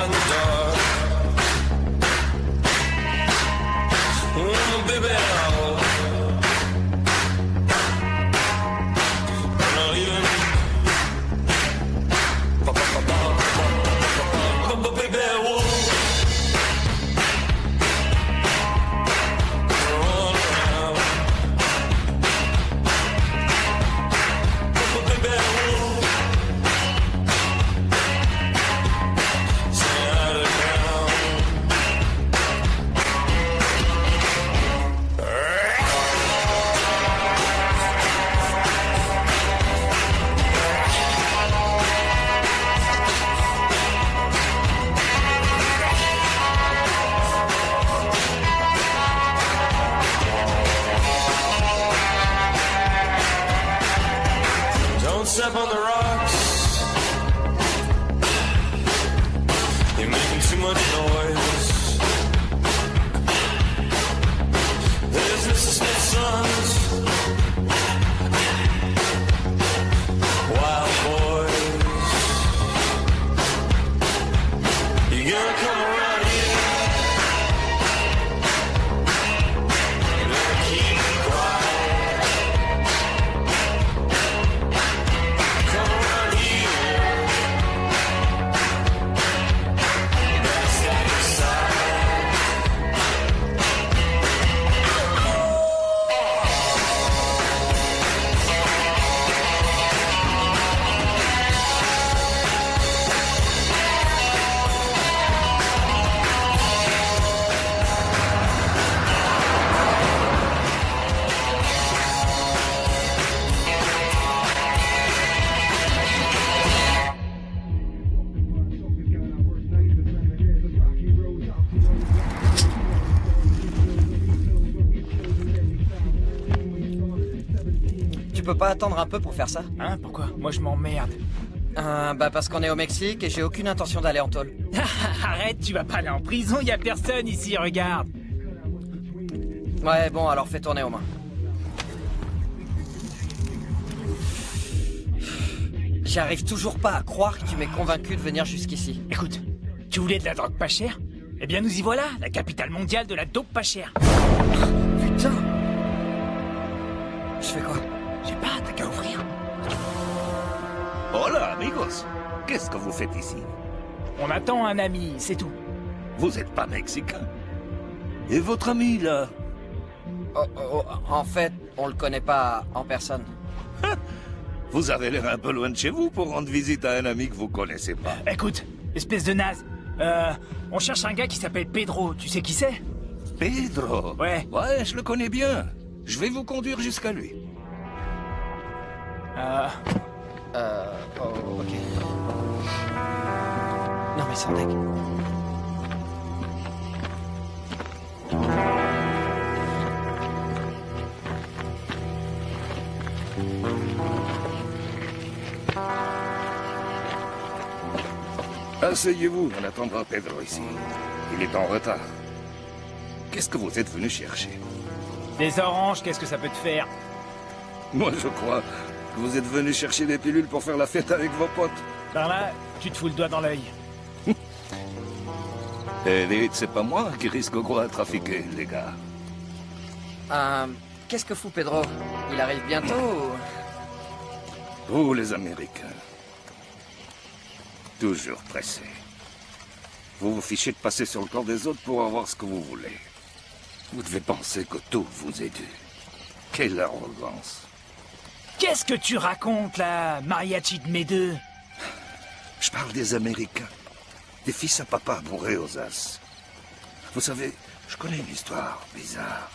in the dark. Baby, not even. Baby, whoa. Step on the rocks. You're making too much noise. There's Mr. Smith's sons, wild boys. You gonna come around here? You're gonna keep it quiet. Tu peux pas attendre un peu pour faire ça? Hein? Pourquoi? Moi je m'emmerde. Bah parce qu'on est au Mexique et j'ai aucune intention d'aller en tôle. Arrête, tu vas pas aller en prison, y a personne ici, regarde. Ouais, bon, alors fais tourner aux mains. J'arrive toujours pas à croire que tu m'aies convaincu de venir jusqu'ici. Écoute, tu voulais de la drogue pas chère? Eh bien nous y voilà, la capitale mondiale de la dope pas chère. Putain! Je fais quoi? Je sais pas, t'as qu'à ouvrir. Hola, amigos. Qu'est-ce que vous faites ici? On attend un ami, c'est tout. Vous êtes pas mexicain. Et votre ami, là? En fait, on le connaît pas en personne. Vous avez l'air un peu loin de chez vous pour rendre visite à un ami que vous connaissez pas. Écoute, espèce de naze. On cherche un gars qui s'appelle Pedro, tu sais qui c'est? Pedro? Ouais. Ouais, je le connais bien. Je vais vous conduire jusqu'à lui. Ok. Non mais sans deck. Asseyez-vous, on attendra Pedro ici. Il est en retard. Qu'est-ce que vous êtes venu chercher? Des oranges, qu'est-ce que ça peut te faire? Moi, je crois que vous êtes venu chercher des pilules pour faire la fête avec vos potes. Par là, tu te fous le doigt dans l'œil. Et c'est pas moi qui risque gros à trafiquer, les gars. Qu'est-ce que fout Pedro? Il arrive bientôt ou... Vous, les Américains, toujours pressés. Vous vous fichez de passer sur le corps des autres pour avoir ce que vous voulez. Vous devez penser que tout vous est dû. Quelle arrogance. Qu'est-ce que tu racontes, là, mariachi de mes deux? Je parle des Américains. Des fils à papa bourrés aux as. Vous savez, je connais une histoire bizarre.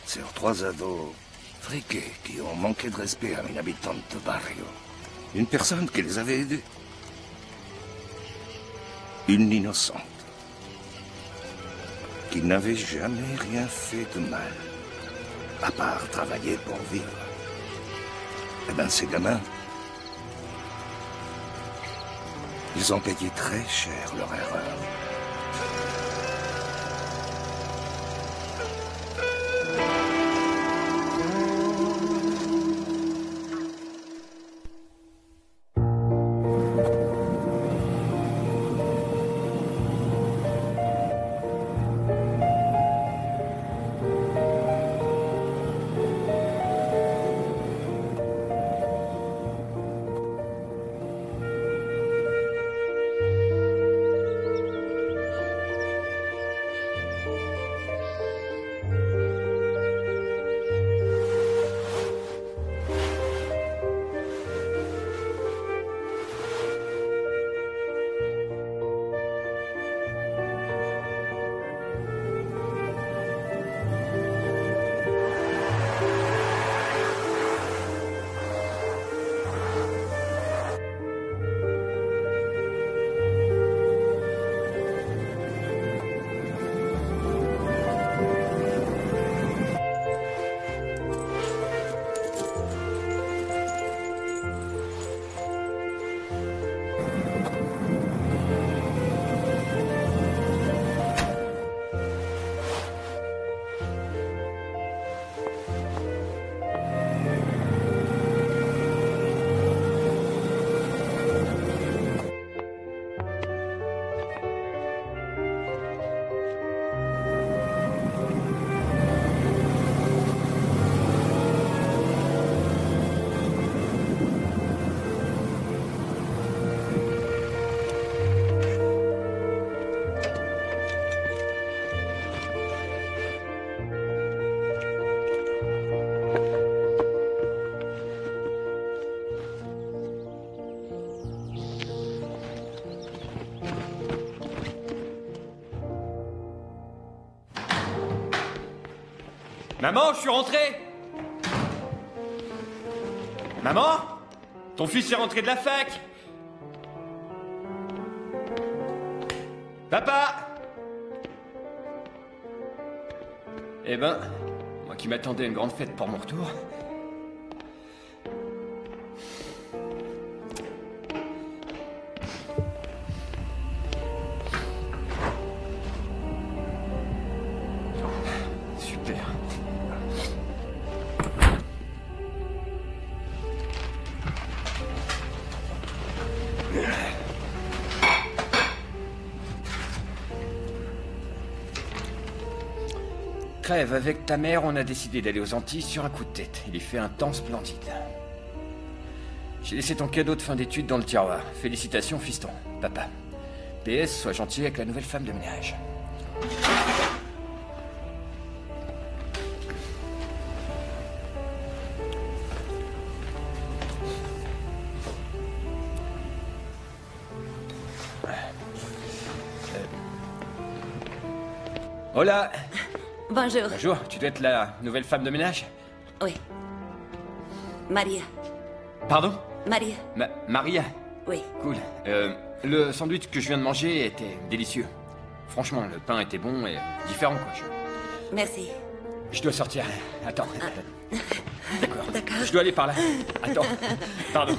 C'est aux trois ados friqués qui ont manqué de respect à une habitante de barrio. Une personne qui les avait aidés. Une innocente. Qui n'avait jamais rien fait de mal. À part travailler pour vivre. Eh ben, ces gamins... Ils ont payé très cher leur erreur. Maman, je suis rentré! Maman? Ton fils est rentré de la fac! Papa! Eh ben, moi qui m'attendais à une grande fête pour mon retour. Super. Crève, avec ta mère, on a décidé d'aller aux Antilles sur un coup de tête. Il y fait un temps splendide. J'ai laissé ton cadeau de fin d'études dans le tiroir. Félicitations, fiston. Papa. PS, sois gentil avec la nouvelle femme de ménage. Hola. Bonjour. Bonjour, tu dois être la nouvelle femme de ménage? Oui. Maria. Pardon? Maria. Maria? Oui. Cool. Le sandwich que je viens de manger était délicieux. Franchement, le pain était bon et différent, quoi. Merci. Je dois sortir. Attends. D'accord. D'accord. Je dois aller par là. Attends. Pardon.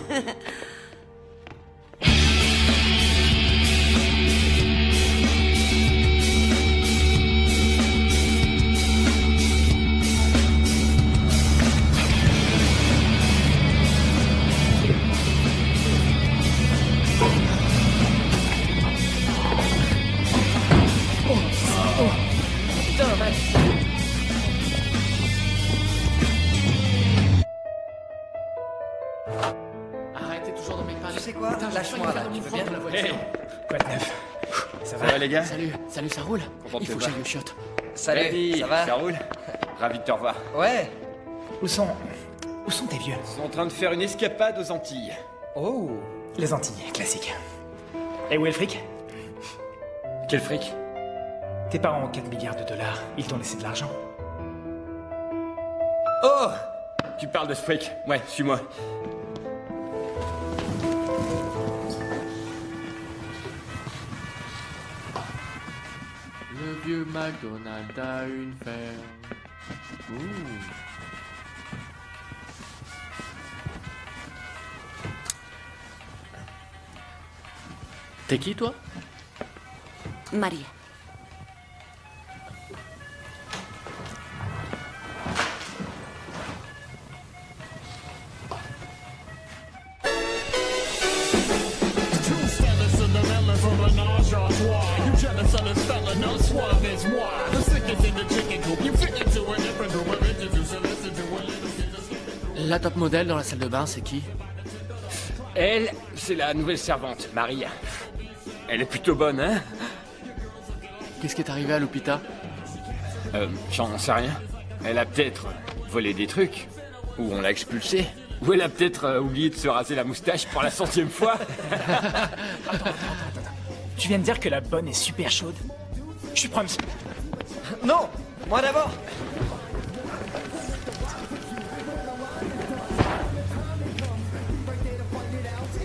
Arrête, t'es toujours dans mes pattes. Tu sais quoi? Putain, Lâche-moi, là, tu veux bien? la voiture. Hey, Quoi de neuf? Ça ça va? va les gars? Salut, ça roule? Content de Il te faut que voir. j'aille au chiottes. Salut, Salut, ça va? Ça roule? Ravi de te revoir. Ouais. Où sont tes vieux? Ils sont en train de faire une escapade aux Antilles. Oh. Les Antilles, classique. Et où est le fric? Quel fric? Tes parents ont 4 milliards de dollars. Ils t'ont laissé de l'argent. Oh! Tu parles de ce fric? Ouais, suis-moi. Le vieux McDonald a une ferme. Ouh. T'es qui, toi? Maria. La top modèle dans la salle de bain, c'est qui? Elle, c'est la nouvelle servante, Maria. Elle est plutôt bonne, hein? Qu'est-ce qui est arrivé à Lupita? J'en sais rien. Elle a peut-être volé des trucs. Ou on l'a expulsée. Ou elle a peut-être oublié de se raser la moustache pour la 100e fois. Tu viens de dire que la bonne est super chaude? Je suis promis. Non. Moi d'abord.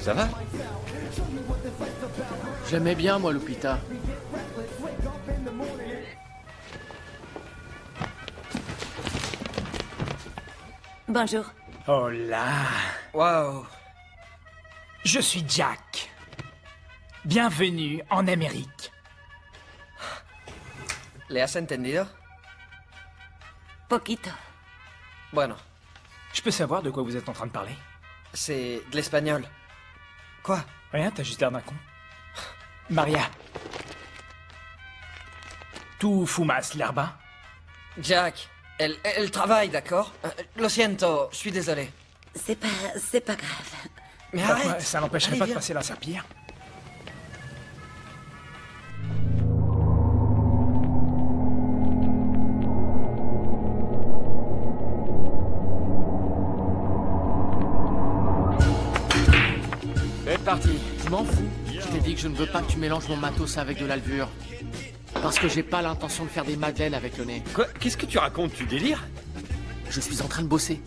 Ça va? J'aimais bien, moi, Lupita. Bonjour. Oh là. Waouh. Je suis Jack. Bienvenue en Amérique. ¿Le has entendido? Poquito. Bueno, Je peux savoir de quoi vous êtes en train de parler? c'est de l'espagnol. Quoi? Rien, t'as juste l'air d'un con. Maria. Tu fumas l'herba? Jack, elle travaille, d'accord? Lo siento, je suis désolé. C'est pas grave. Mais Bah, arrête. ça n'empêcherait Allez, pas de viens. passer la serpillière. C'est parti. Je m'en fous. Je t'ai dit que je ne veux pas que tu mélanges mon matos avec de l'alvure. Parce que j'ai pas l'intention de faire des madeleines avec le nez. Quoi? Qu'est-ce que tu racontes? Tu délires? je suis en train de bosser.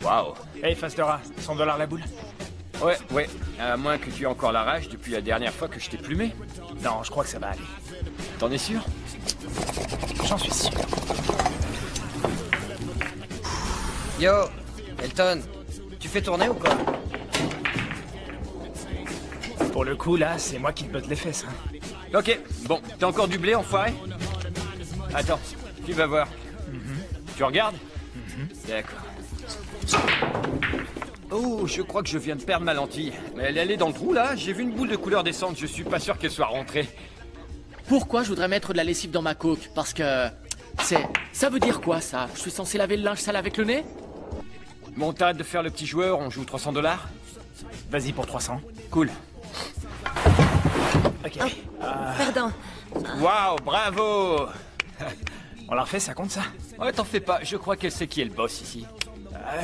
Waouh. Hey, face de rat, $100 la boule? Ouais, à moins que tu aies encore la rage depuis la dernière fois que je t'ai plumé. Non, je crois que ça va aller. T'en es sûr? J'en suis sûr. Yo, Elton, tu fais tourner ou quoi? Pour le coup, là, c'est moi qui te botte les fesses. Hein. Ok, bon, t'as encore du blé, enfoiré? Attends, tu vas voir. Tu regardes? D'accord. Oh, je crois que je viens de perdre ma lentille. Mais elle est allée dans le trou, là. J'ai vu une boule de couleur descendre. Je suis pas sûr qu'elle soit rentrée. Pourquoi je voudrais mettre de la lessive dans ma coke? Parce que... Ça veut dire quoi, ça? Je suis censé laver le linge sale avec le nez? Bon, t'arrêtes de faire le petit joueur, on joue $300? Vas-y pour 300. Cool. Ok. Pardon. Waouh, bravo! On la refait, ça compte ça? Ouais, t'en fais pas, je crois qu'elle sait qui est le boss ici.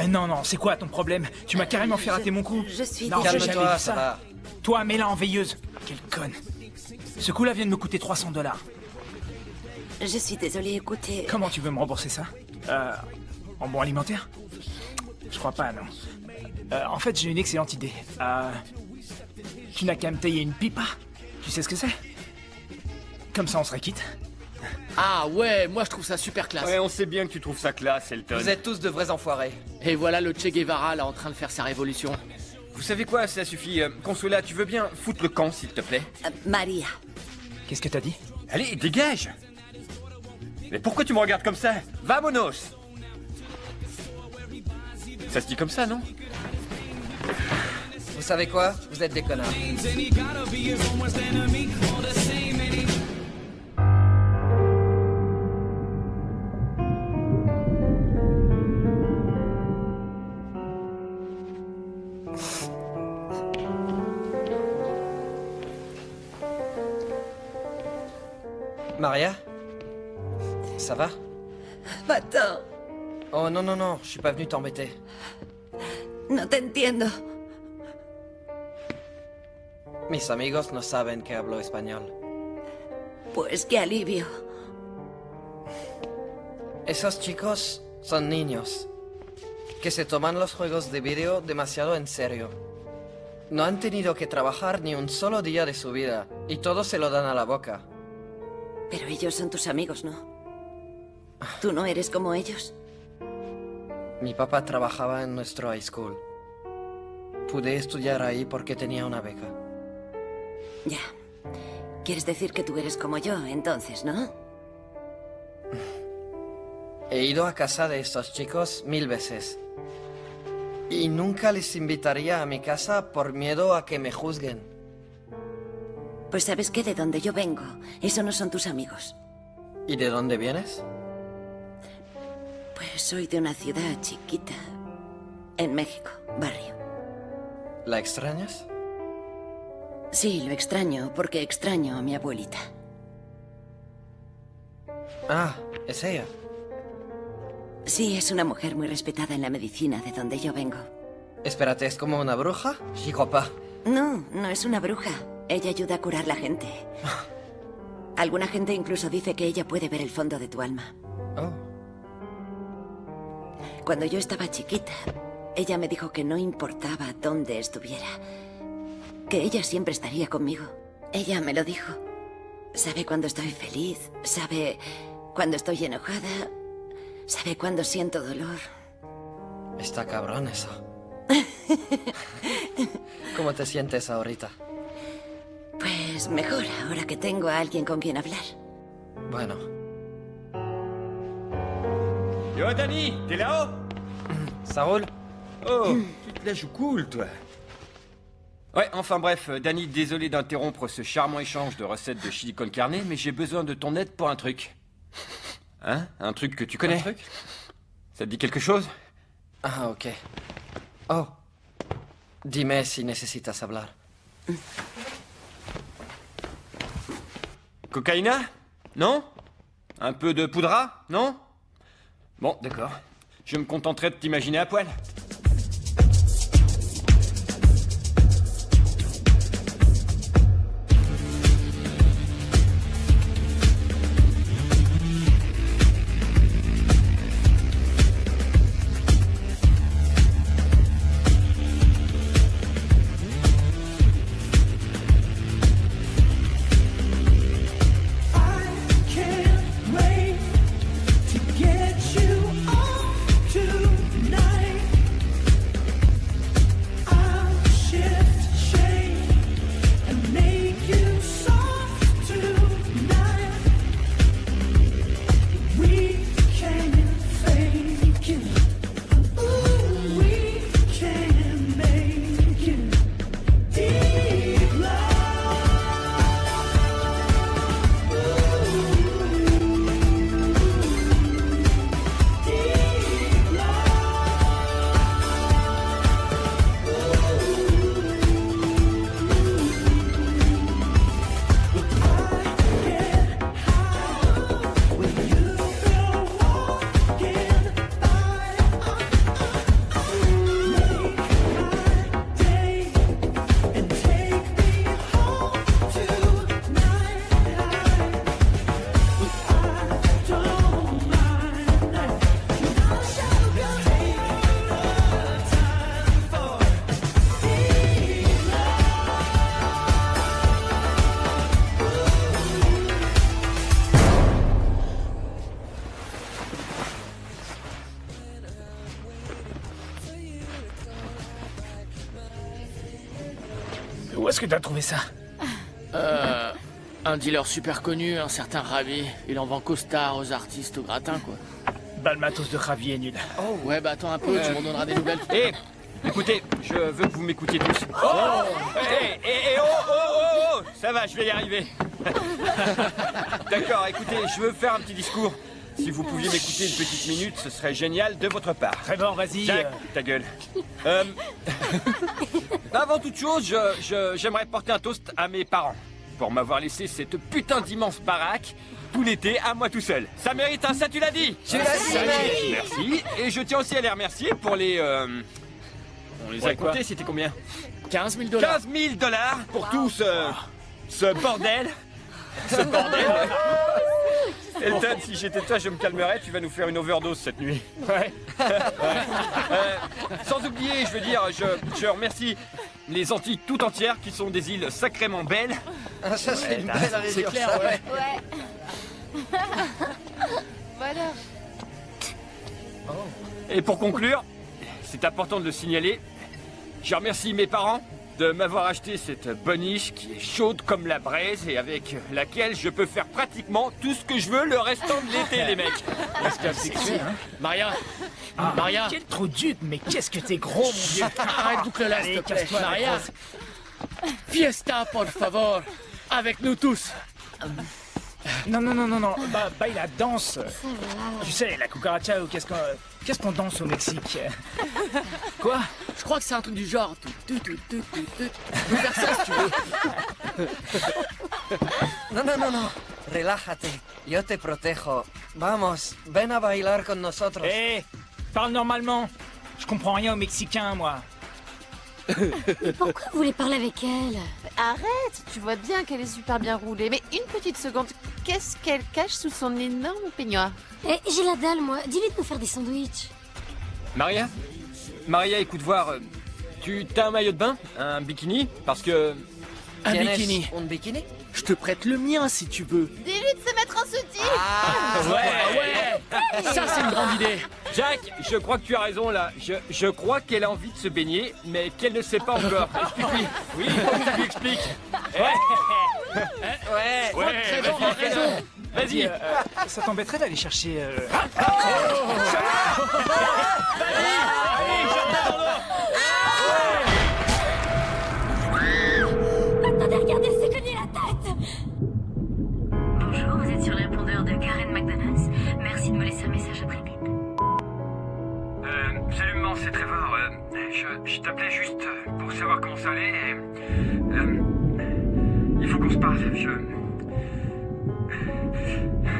Non, c'est quoi ton problème? Tu m'as carrément fait rater mon coup. Je suis Non, j'ai désolée. jamais Calme-toi, vu ça va. Toi, mets-la en veilleuse. Quelle conne. Ce coup-là vient de me coûter $300. Je suis désolée, écoutez. Comment tu veux me rembourser ça? En bon alimentaire? Je crois pas, non. En fait, j'ai une excellente idée. Tu n'as qu'à me tailler une pipa. Tu sais ce que c'est? Comme ça, on serait quitte. Ah ouais, moi je trouve ça super classe. Ouais, on sait bien que tu trouves ça classe, Elton. Vous êtes tous de vrais enfoirés. Et voilà le Che Guevara là en train de faire sa révolution. Vous savez quoi, ça suffit. Consuela, tu veux bien foutre le camp, s'il te plaît? Maria. Qu'est-ce que t'as dit? Allez, dégage! Mais pourquoi tu me regardes comme ça? Vamonos! Ça se dit comme ça, non? Vous savez quoi? Vous êtes des connards. Maria? Ça va? Pato, Oh non, je suis pas venu t'embêter. no te entiendo. Mis amigos no saben que hablo español. Pues qué alivio. Esos chicos son niños que se toman los juegos de vídeo demasiado en serio. No han tenido que trabajar ni un solo día de su vida y todo se lo dan a la boca. Pero ellos son tus amigos, ¿no? ¿Tú no eres como ellos? Mi papá trabajaba en nuestro high school. Pude estudiar ahí porque tenía una beca. Ya. Quieres decir que tú eres como yo, entonces, ¿no? He ido a casa de estos chicos 1000 veces. Y nunca les invitaría a mi casa por miedo a que me juzguen. Pues sabes qué, de donde yo vengo, eso no son tus amigos. ¿Y de dónde vienes? Pues soy de una ciudad chiquita. En México, barrio. ¿La extrañas? Sí, lo extraño, porque extraño a mi abuelita. Ah, es ella. Sí, es una mujer muy respetada en la medicina de donde yo vengo. Espérate, ¿es como una bruja? J'y crois pas. No, no es una bruja. Ella ayuda a curar la gente. Alguna gente incluso dice que ella puede ver el fondo de tu alma. Oh. Cuando yo estaba chiquita, ella me dijo que no importaba dónde estuviera, que ella siempre estaría conmigo. Ella me lo dijo. Sabe cuando estoy feliz, sabe cuando estoy enojada, sabe cuando siento dolor. Está cabrón eso. ¿Cómo te sientes ahorita? Pues mejor, ahora que tengo a alguien con quien hablar. Bueno. Yo, Danny, t'es là-haut? Ça roule? Oh, tu te la joues cool, toi. Ouais, enfin bref, Danny, désolé d'interrompre ce charmant échange de recettes de chili con carne, mais j'ai besoin de ton aide pour un truc. Hein? Un truc que tu connais? Un truc? Ça te dit quelque chose? Ah, ok. Oh. Dime si necesitas hablar. Cocaïna? Non? Un peu de poudra? Non? Bon, d'accord. Je me contenterai de t'imaginer à poil. est-ce que t'as trouvé ça? Un dealer super connu, un certain Ravi. Il en vend costard aux artistes au gratin, quoi. Bah, le matos de Ravi est nul. Oh, ouais, bah attends un peu, tu m'en donneras des nouvelles. Hé, écoutez, je veux que vous m'écoutiez tous. Oh, oh, ça va, je vais y arriver. D'accord, écoutez, je veux faire un petit discours. Si vous pouviez m'écouter une petite minute, ce serait génial de votre part. Très bon, vas-y. Jack, ta gueule. Avant toute chose, j'aimerais porter un toast à mes parents pour m'avoir laissé cette putain d'immense baraque tout l'été à moi tout seul. Ça mérite un ça, tu l'as dit. Tu l'as dit, mec. Merci. Et je tiens aussi à les remercier pour les... On les a comptés, c'était combien? 15 000 $. 15 000 $ pour tout ce bordel. Ce bordel. Elton, si j'étais toi, je me calmerais. Tu vas nous faire une overdose cette nuit. Ouais. Sans oublier, je veux dire, je remercie les Antilles tout entières qui sont des îles sacrément belles. Ah, ça, c'est une belle région. C'est clair, ça, ouais. Ouais. Voilà. Et pour conclure, c'est important de le signaler, je remercie mes parents de m'avoir acheté cette boniche qui est chaude comme la braise et avec laquelle je peux faire pratiquement tout ce que je veux le restant de l'été, les mecs. Maria Maria Quel trou de jute, mais qu'est-ce que t'es gros, mon vieux. Arrête, boucle-la, s'il te plaît. casse-toi, Maria Rose. Fiesta, por favor. Avec nous tous. Non. Bah, la danse. Tu sais, la cucaracha ou qu'est-ce qu'on danse au Mexique? Quoi? Je crois que c'est un truc du genre. Tu peux faire ça si tu veux. No. Relájate. Yo te protejo. Vamos, ven a bailar con nosotros. Hé, parle normalement. Je comprends rien au mexicain, moi. Pourquoi vous voulez parler avec elle? Arrête, tu vois bien qu'elle est super bien roulée. Mais une petite seconde, qu'est-ce qu'elle cache sous son énorme peignoir? Eh, j'ai la dalle, moi. Dis-lui de nous faire des sandwichs. Maria, écoute voir, tu t'as un maillot de bain? Un bikini? Parce que... Un ¿Tienes bikini. un bikini? Je te prête le mien si tu veux. Dis-lui de se mettre en soutien. Ouais. Ça, c'est une grande idée. Jack, je crois que tu as raison là. Je crois qu'elle a envie de se baigner, mais qu'elle ne sait pas encore. Explique-lui. Oui, il faut que tu lui expliques. Ouais. Trésor a raison. Vas-y. Ça t'embêterait d'aller chercher... Attendez, regardez, elle s'est cogné la tête. Bonjour, vous êtes sur le répondeur de Karen McDonald's. Merci de me laisser un message après le bip. Salut maman, c'est Trevor. Je t'appelais juste pour savoir comment ça allait et... il faut qu'on se parle.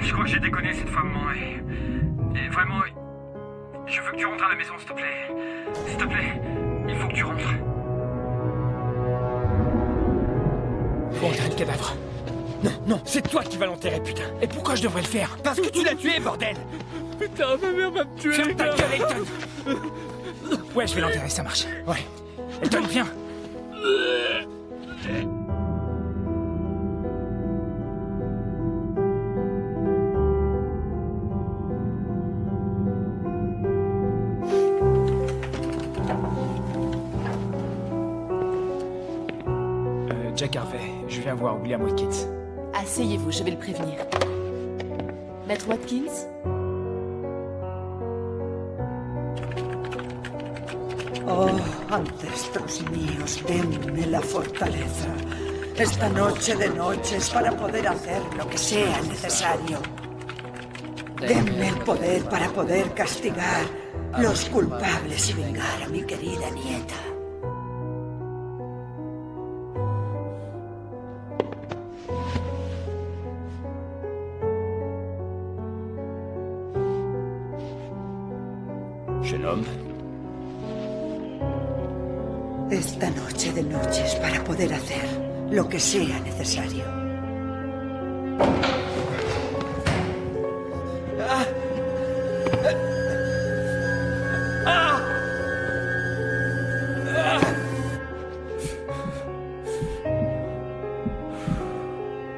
Je crois que j'ai déconné cette fois, maman, et vraiment... Je veux que tu rentres à la maison, s'il te plaît. S'il te plaît, il faut que tu rentres. Faut enterrer le cadavre. Non, c'est toi qui vas l'enterrer, putain. Et pourquoi je devrais le faire? Parce que tu l'as tué, bordel. Putain, ma mère va me tuer. Ferme ta gueule, Elton. Ouais, je vais l'enterrer, ça marche. Ouais. Elton, viens. Jack Harvey, je viens voir William Watkins. Asseyez-vous, je vais le prévenir. Maître Watkins? Oh, ancestros míos, denme la fortaleza. Esta noche de noches para poder hacer lo que sea necesario. Denme el poder para poder castigar los culpables y vengar a mi querida nieta. Jeune homme. Esta noche de noches para poder hacer lo que sea necesario.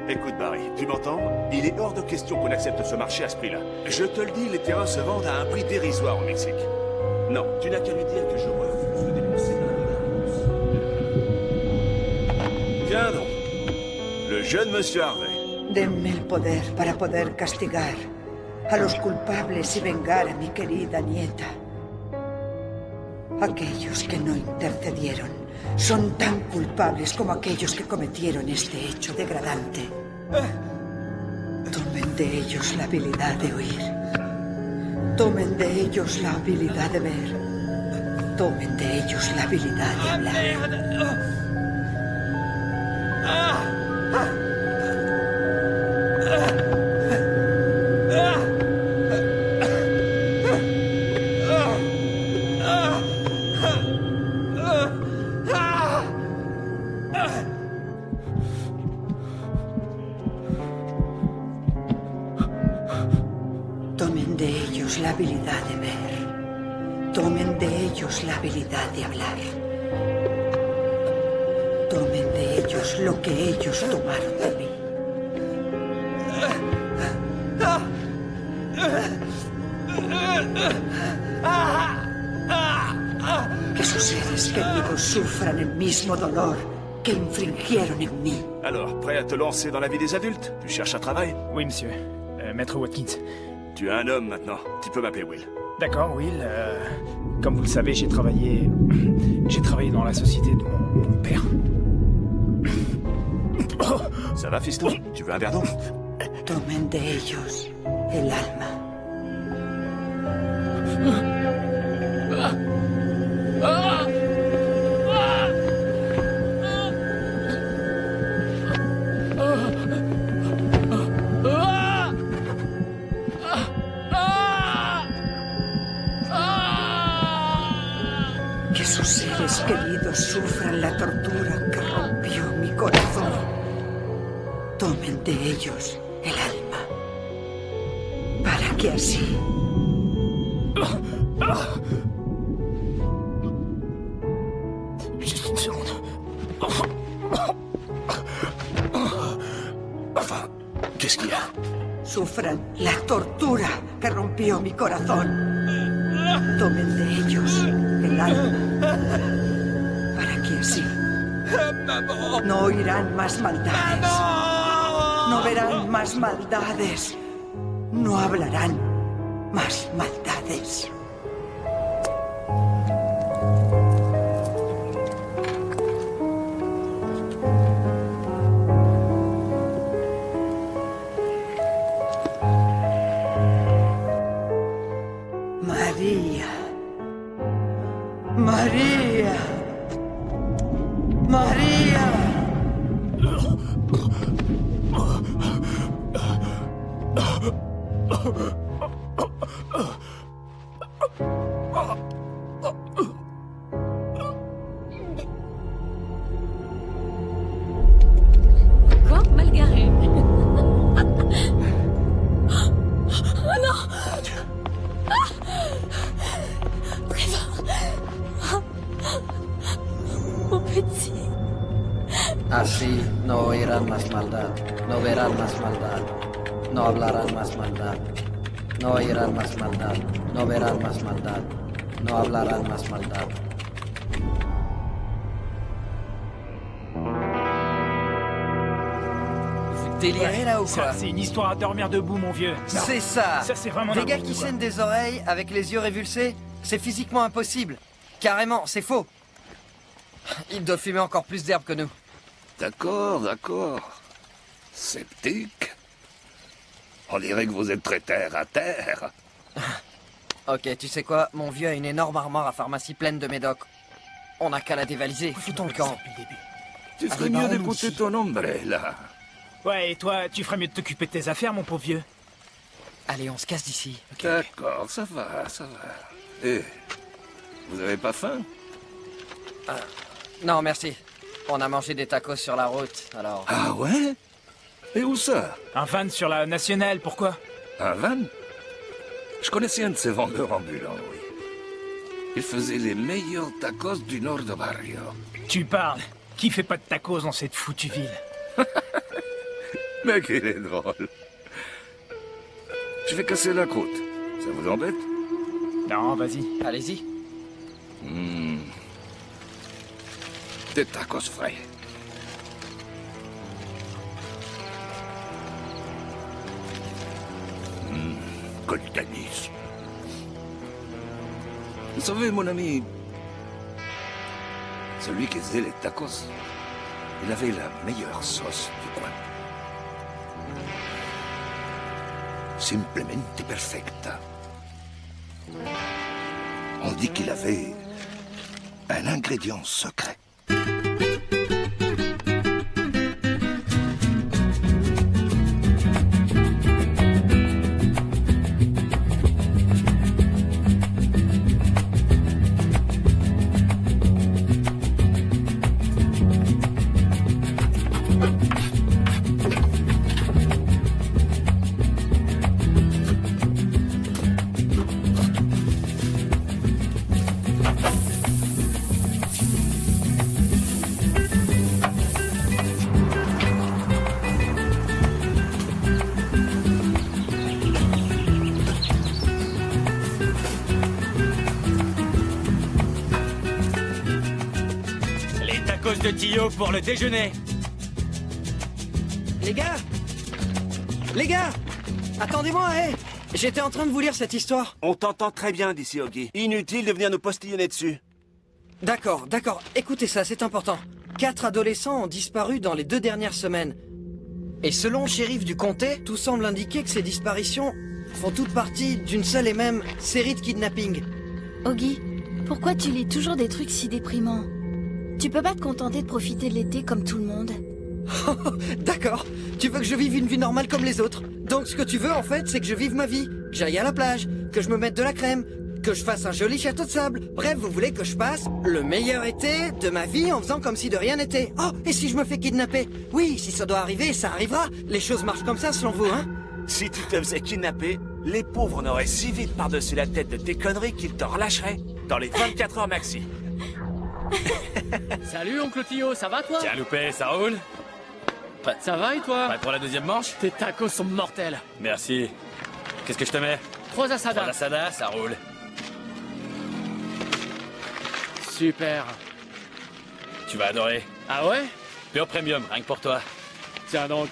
Écoute Barry, tu m'entends? Il est hors de question qu'on accepte ce marché à ce prix-là. Je te le dis, les terrains se vendent à un prix dérisoire au Mexique. Non, tu n'as qu'à lui dire que je refuse de dépenser Tiens donc. Le jeune monsieur Harvey. Denme el poder para poder castigar a los culpables y vengar a mi querida nieta. Aquellos que no intercedieron son tan culpables como aquellos que cometieron este hecho degradante. Tomen de ellos la habilidad de oír. Tomen de ellos la habilidad de ver. Tomen de ellos la habilidad de hablar. Tomen de ellos la habilidad de ver. Tomen de ellos la habilidad de hablar. Tomen de ellos lo que ellos tomaron de mí. Que sus seres queridos sufran el mismo dolor que infringieron en mí. Alors, prêt à te lancer dans la vie des adultes? Tu cherches un travail? Oui, monsieur. Maître Watkins. Tu es un homme maintenant. Tu peux m'appeler Will. D'accord, Will. Comme vous le savez, j'ai travaillé dans la société de mon père. Ça va, fiston? Tu veux un verre d'eau? Tomen de ellos el alma. Que sus seres queridos sufran la tortura que rompió mi corazón. Tomen de ellos el alma. Para que así... Juste une seconde. Enfin, qu'est-ce qu'il y a? Sufran la tortura que rompió mi corazón. Tomen de ellos el alma. Para que así... No oirán más maldades. No verán más maldades. No hablarán más maldades. María. María. María. Quoi? Mal garé. Oh non! Mon petit. Así no oirán más maldad, no verán más maldad, no hablarán más maldad, no oirán más maldad, no verán más maldad, no hablarán más maldad. Déliré là ou quoi? Ça, c'est une histoire à dormir debout, mon vieux. Non. C'est ça. Ça, c'est vraiment des gars n'importe qui quoi. saignent des oreilles avec les yeux révulsés, c'est physiquement impossible. Carrément, c'est faux. Ils doivent fumer encore plus d'herbe que nous. D'accord, d'accord. Sceptique? On dirait que vous êtes très terre à terre. Ok, tu sais quoi? Mon vieux a une énorme armoire à pharmacie pleine de médocs. On n'a qu'à la dévaliser. Foutons le camp. Tu ferais Allez, mieux barrons-nous d'écouter d'ici. ton ombre, là. Ouais, et toi, tu ferais mieux de t'occuper de tes affaires, mon pauvre vieux. Allez, on se casse d'ici. D'accord, ça va, ça va. Eh, vous avez pas faim? Non, merci. On a mangé des tacos sur la route, alors... Ah ouais? Et où ça? Un van sur la nationale, pourquoi? Un van? Je connaissais un de ces vendeurs ambulants, oui. Il faisait les meilleurs tacos du nord de Barrio. Tu parles. Qui fait pas de tacos dans cette foutue ville? Mais qu'il est drôle. Je vais casser la croûte. Ça vous embête? Non, vas-y. Allez-y. Des tacos frais. Coltanis. Vous savez, mon ami, celui qui faisait les tacos, il avait la meilleure sauce du coin. Simplemente perfecta. On dit qu'il avait un ingrédient secret. De Tio pour le déjeuner. Les gars! Attendez-moi, hé! J'étais en train de vous lire cette histoire. On t'entend très bien d'ici, Oggy. Inutile de venir nous postillonner dessus. D'accord. Écoutez ça, c'est important. 4 adolescents ont disparu dans les 2 dernières semaines. Et selon le shérif du comté, tout semble indiquer que ces disparitions font toutes partie d'une seule et même série de kidnappings. Oggy, pourquoi tu lis toujours des trucs si déprimants? Tu peux pas te contenter de profiter de l'été comme tout le monde? D'accord. Tu veux que je vive une vie normale comme les autres. Donc ce que tu veux en fait, c'est que je vive ma vie. Que j'aille à la plage, que je me mette de la crème, que je fasse un joli château de sable. Bref, vous voulez que je passe le meilleur été de ma vie en faisant comme si de rien n'était. Oh, et si je me fais kidnapper? Oui, si ça doit arriver, ça arrivera. Les choses marchent comme ça selon vous, hein? Si tu te faisais kidnapper, les pauvres en auraient si vite par-dessus la tête de tes conneries qu'ils te relâcheraient dans les 24 heures maxi. Salut oncle Tio, ça va toi? Tiens loupé, ça roule? Prêt. Ça va et toi? Prêt pour la deuxième manche? Tes tacos sont mortels. Merci. Qu'est-ce que je te mets? 3 asadas. 3 asadas, ça roule. Super. Tu vas adorer. Ah ouais? Pure premium, rien que pour toi. Tiens donc.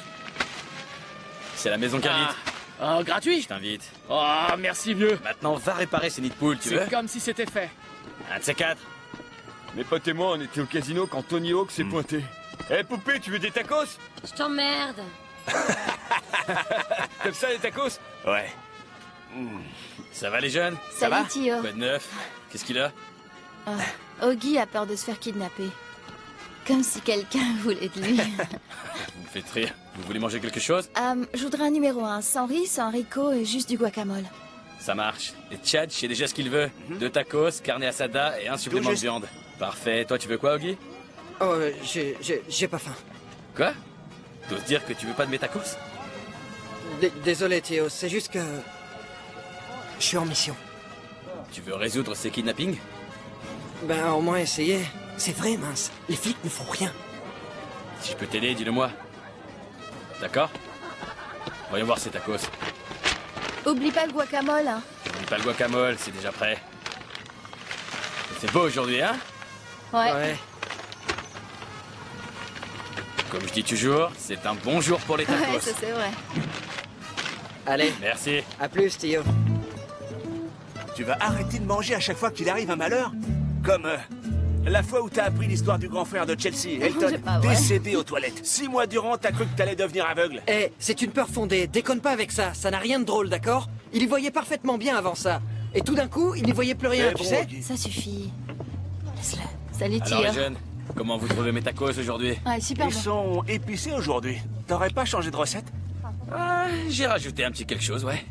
C'est la maison qui invite. Oh, gratuit? Je t'invite. Oh, merci vieux. Maintenant, va réparer ces nids de poules, tu veux? C'est comme si c'était fait. Un de ces 4. Mes potes et moi, on était au casino quand Tony Hawk s'est pointé. Eh, poupée, tu veux des tacos? Je t'emmerde. Comme ça, les tacos? Ouais. Ça va, les jeunes? Ça Salut va? Tio. Quoi de neuf? Qu'est-ce qu'il a? Oggy a peur de se faire kidnapper. Comme si quelqu'un voulait de lui. Vous me faites rire. Vous voulez manger quelque chose? Je voudrais un numéro 1, sans riz, sans haricots et juste du guacamole. Ça marche. Et Chad, je sais déjà ce qu'il veut. 2 tacos, carne asada et un supplément de viande. Parfait. Toi, tu veux quoi, Oggy? Oh, j'ai pas faim. Quoi? T'oses dire que tu veux pas de mes tacos? Désolé, Théo, c'est juste que... Je suis en mission. Tu veux résoudre ces kidnappings? Ben, au moins essayer. C'est vrai, mince. Les flics ne font rien. Si je peux t'aider, dis-le-moi. D'accord? Voyons voir ces tacos. Oublie pas le guacamole, hein. N'oublie pas le guacamole, c'est déjà prêt. C'est beau aujourd'hui, hein? Ouais. Comme je dis toujours, c'est un bon jour pour les tacos. Ouais, ça c'est vrai. Allez. Merci. À plus, Théo. Tu vas arrêter de manger à chaque fois qu'il arrive un malheur? Comme la fois où t'as appris l'histoire du grand frère de Chelsea, Elton, C'est pas vrai. décédé aux toilettes. 6 mois durant, t'as cru que t'allais devenir aveugle. Eh, c'est une peur fondée. Déconne pas avec ça. Ça n'a rien de drôle, d'accord? Il y voyait parfaitement bien avant ça. Et tout d'un coup, il n'y voyait plus rien, tu sais? Ça suffit. Laisse-le. Salut Tio. Alors les jeunes, comment vous trouvez mes tacos aujourd'hui? Ouais, super Ils bon. sont épicés aujourd'hui. T'aurais pas changé de recette? J'ai rajouté un petit quelque chose, ouais.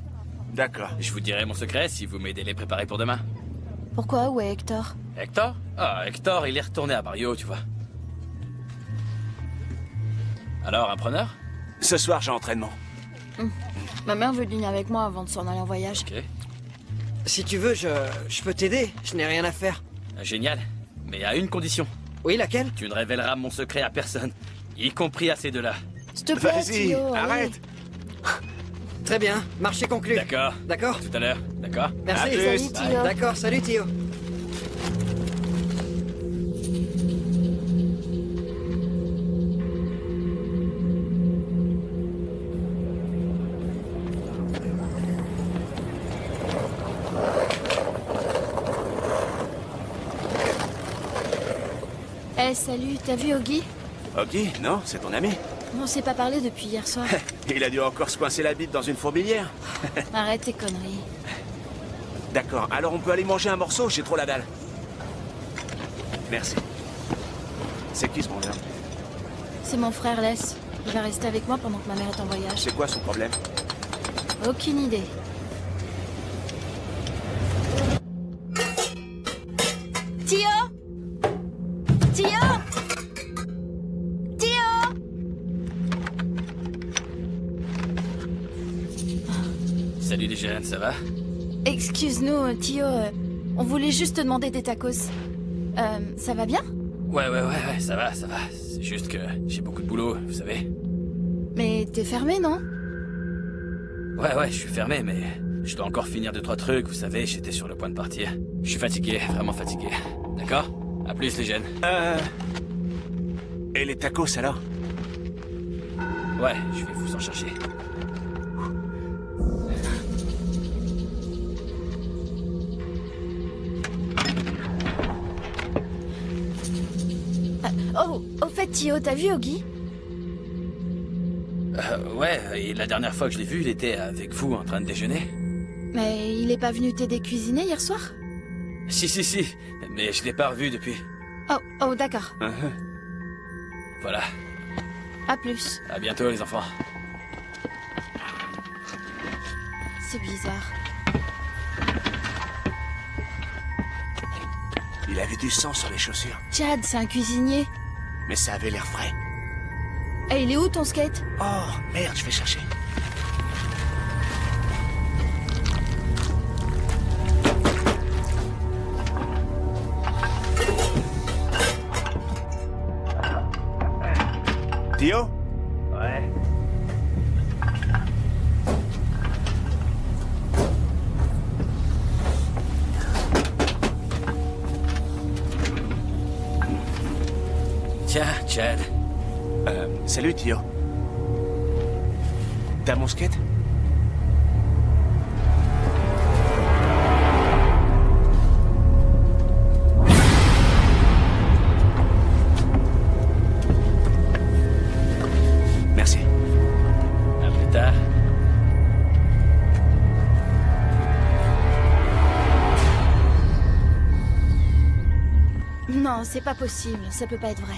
D'accord. Je vous dirai mon secret si vous m'aidez à les préparer pour demain. Pourquoi? Où est Hector? Hector? Ah, Hector, il est retourné à Barrio, tu vois. Alors, un preneur? Ce soir, j'ai entraînement. Ma mère veut dîner avec moi avant de s'en aller en voyage. Ok. Si tu veux, je peux t'aider. Je n'ai rien à faire. Génial. Mais à une condition. Oui, laquelle? Tu ne révéleras mon secret à personne, y compris à ces deux-là. S'il te plaît, Vas-y, Tio, allez. arrête. Très bien. Marché conclu. D'accord. D'accord? Tout à l'heure, d'accord? Merci. À plus. Salut Tio. D'accord, salut, Théo. Eh, salut, t'as vu Oggy? Oggy? Non, c'est ton ami. On s'est pas parlé depuis hier soir. Il a dû encore se coincer la bite dans une fourmilière. Arrête tes conneries. D'accord, alors on peut aller manger un morceau, j'ai trop la dalle. Merci. C'est qui ce vendeur? C'est mon frère Les. Il va rester avec moi pendant que ma mère est en voyage. C'est quoi son problème? Aucune idée. Tio! Tio! Tio! Salut les jeunes, ça va? Excuse-nous, Tio. On voulait juste te demander des tacos. Ça va bien? Ouais, ça va. C'est juste que j'ai beaucoup de boulot, vous savez. Mais t'es fermé, non? Ouais, je suis fermé, mais je dois encore finir 2-3 trucs, vous savez, j'étais sur le point de partir. Je suis fatigué, vraiment fatigué. D'accord? À plus les jeunes. Et les tacos alors? Ouais, je vais vous en chercher. Oh, au fait, Tio, t'as vu Oggy? Ouais, et la dernière fois que je l'ai vu, il était avec vous en train de déjeuner. Mais il est pas venu t'aider cuisiner hier soir? Si, mais je l'ai pas revu depuis. Oh, d'accord. Voilà. À plus. À bientôt les enfants. C'est bizarre. Il avait du sang sur les chaussures. Chad, c'est un cuisinier. Mais ça avait l'air frais. Eh, il est où ton skate? Oh, merde, je vais chercher. Tio? Ouais. Tiens, Chad. Salut, Tio. T'as mon skate? Merci. À plus tard. Non, c'est pas possible. Ça peut pas être vrai.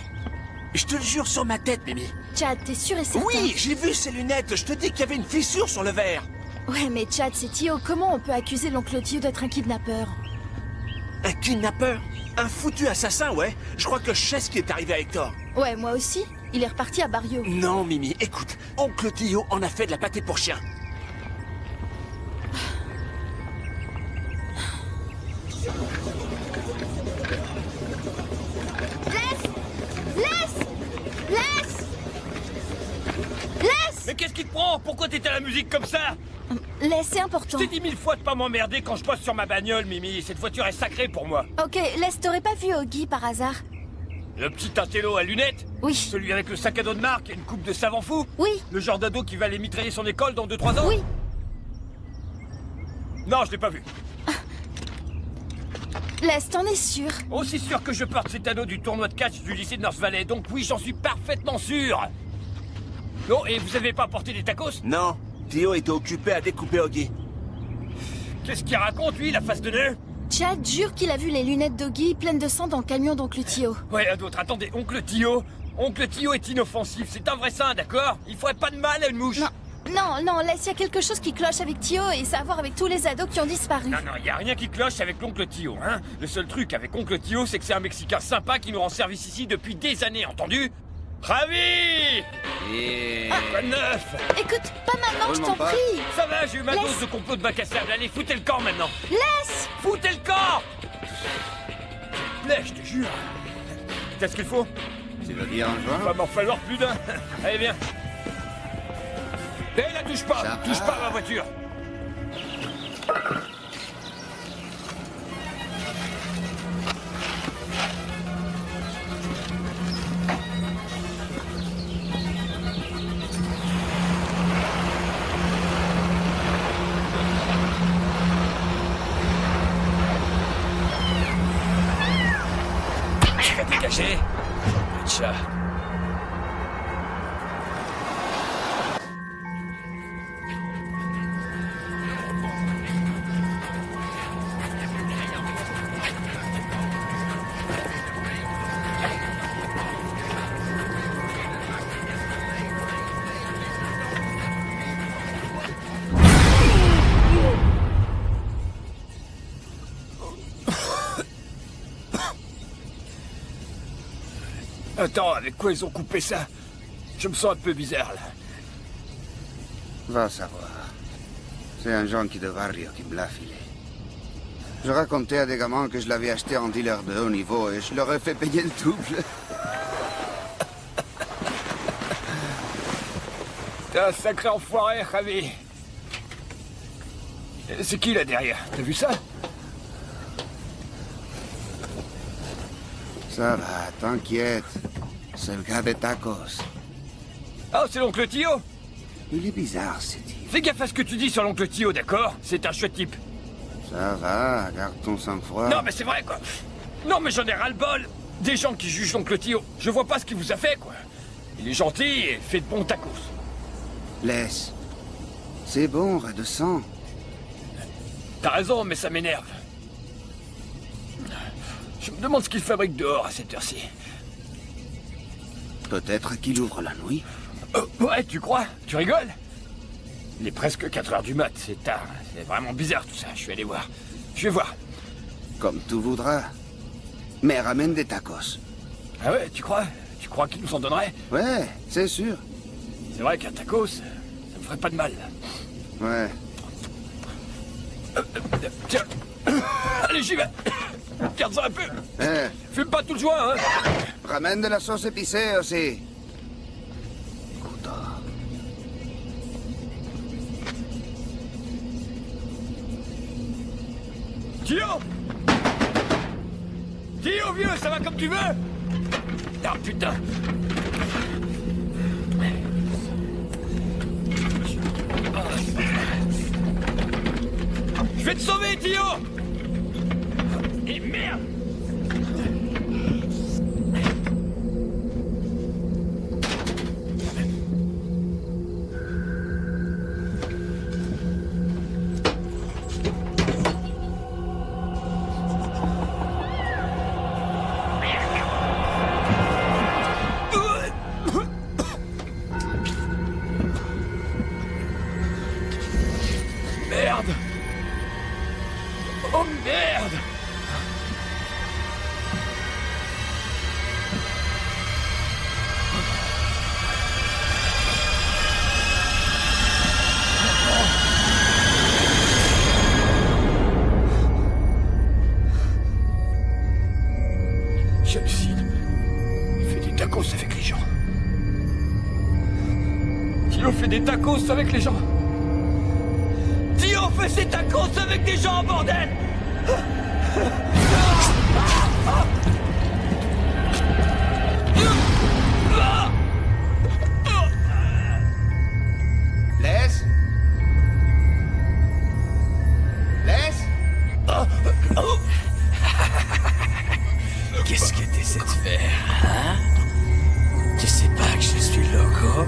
Je te le jure sur ma tête, Mimi. Chad, t'es sûr et certain? Oui, j'ai vu ses lunettes. Je te dis qu'il y avait une fissure sur le verre. Ouais, mais Chad, c'est Tio. Comment on peut accuser l'oncle Tio d'être un kidnappeur? Un kidnappeur? Un foutu assassin, ouais. Je crois que je sais ce qui est arrivé à Hector. Ouais, moi aussi. Il est reparti à Barrio. Non, Mimi, écoute. Oncle Tio en a fait de la pâtée pour chien. Mais qu'est-ce qui te prend? Pourquoi t'étais à la musique comme ça? Laisse, c'est important. Je t'ai dit 1000 fois de pas m'emmerder quand je bosse sur ma bagnole, Mimi. Cette voiture est sacrée pour moi. Ok, laisse, t'aurais pas vu Oggy par hasard? Le petit intello à lunettes? Oui. Celui avec le sac à dos de marque et une coupe de savant fou? Oui. Le genre d'ado qui va aller mitrailler son école dans 2-3 ans? Oui. Non, je l'ai pas vu. Laisse, t'en es sûr? Aussi sûr que je porte cet anneau du tournoi de catch du lycée de North Valley, donc oui, j'en suis parfaitement sûr. Non, et vous avez pas apporté des tacos? Non, Tio était occupé à découper Oggy. Qu'est-ce qu'il raconte, lui, la face de nœud? Chad jure qu'il a vu les lunettes d'Oggy pleines de sang dans le camion d'oncle Tio. Ouais, à d'autres. Attendez, oncle Tio? Oncle Tio est inoffensif, c'est un vrai saint, d'accord? Il ferait pas de mal à une mouche. Non, laisse, il y a quelque chose qui cloche avec Tio et ça a à voir avec tous les ados qui ont disparu. Non, y a rien qui cloche avec l'oncle Tio, hein? Le seul truc avec oncle Tio, c'est que c'est un Mexicain sympa qui nous rend service ici depuis des années, entendu? Ravi! Quoi de neuf? Écoute, pas maintenant, je t'en prie. Ça va, j'ai eu ma dose de complot de bac à sable. Allez, foutez le camp maintenant. Laisse! Foutez le camp! Là, je te jure. Qu'est-ce qu'il faut? Tu veux dire un joint? Va m'en falloir plus d'un. Allez, viens. Hé, la touche pas! Touche pas à ma voiture! Caché. chat. Attends, avec quoi ils ont coupé ça? Je me sens un peu bizarre, là. Va savoir. C'est un junkie de barrio qui me l'a filé. Je racontais à des gamins que je l'avais acheté en dealer de haut niveau et je leur ai fait payer le double. T'es un sacré enfoiré, Javi. C'est qui, là, derrière? T'as vu ça? Ça va, t'inquiète. C'est le gars des tacos. Ah, c'est l'oncle Tio? Il est bizarre, ce type. Fais gaffe à ce que tu dis sur l'oncle Tio, d'accord? C'est un chouette type. Ça va, garde ton sang-froid. Non, mais c'est vrai, quoi. Non, mais j'en ai ras-le-bol. Des gens qui jugent l'oncle Tio. Je vois pas ce qu'il vous a fait, quoi. Il est gentil et fait de bons tacos. Laisse. C'est bon, ras de sang. T'as raison, mais ça m'énerve. Je me demande ce qu'il fabrique dehors à cette heure-ci. Peut-être qu'il ouvre la nuit. Ouais, tu crois? Tu rigoles? Il est presque 4 heures du mat, c'est tard. C'est vraiment bizarre tout ça, je vais aller voir. Je vais voir. Comme tu voudras. Mais ramène des tacos. Ah ouais, tu crois? Tu crois qu'il nous en donnerait? Ouais, c'est sûr. C'est vrai qu'un tacos, ça me ferait pas de mal. Ouais. Tiens. Allez, j'y vais. Garde ça un peu. Eh. Fume pas tout le joint, hein. Ramène de la sauce épicée aussi. Tio! Tio, vieux, ça va comme tu veux? Ah, putain. Je vais te sauver, Tio! Et merde! Merde! Oh merde! J'hallucine. Il fait des tacos avec les gens. Tio fait des tacos avec les gens. Tio fait ses tacos avec des gens, bordel! Laisse. Laisse. Qu'est-ce que t'essaies de faire, hein? Tu sais pas que je suis loco?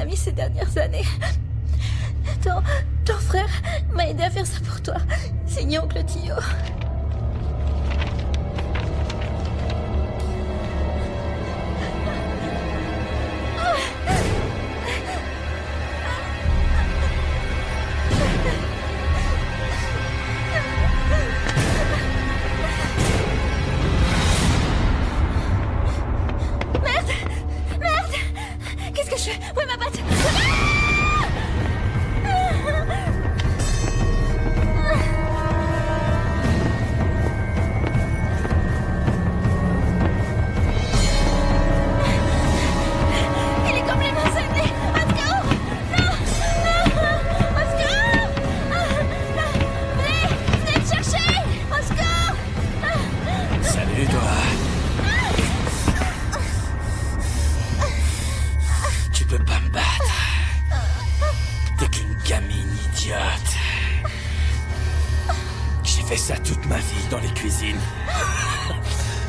famille ces dernières années. Ton frère m'a aidé à faire ça pour toi. Signé oncle Tio.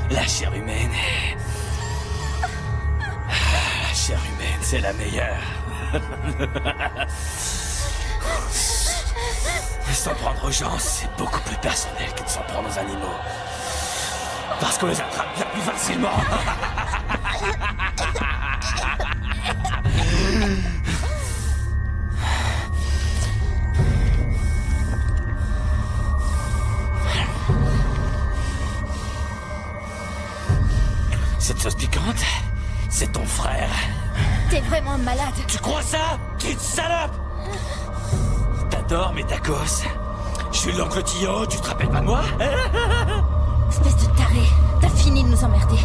La chair humaine. La chair humaine, c'est la meilleure. S'en prendre aux gens, c'est beaucoup plus personnel que de s'en prendre aux animaux. Parce qu'on les attrape bien plus facilement. Cette sauce piquante, c'est ton frère. T'es vraiment malade. Tu crois ça? Petite salope! T'adores mes tacos. Je suis l'oncle Tio, tu te rappelles pas de moi? Espèce de taré, t'as fini de nous emmerder.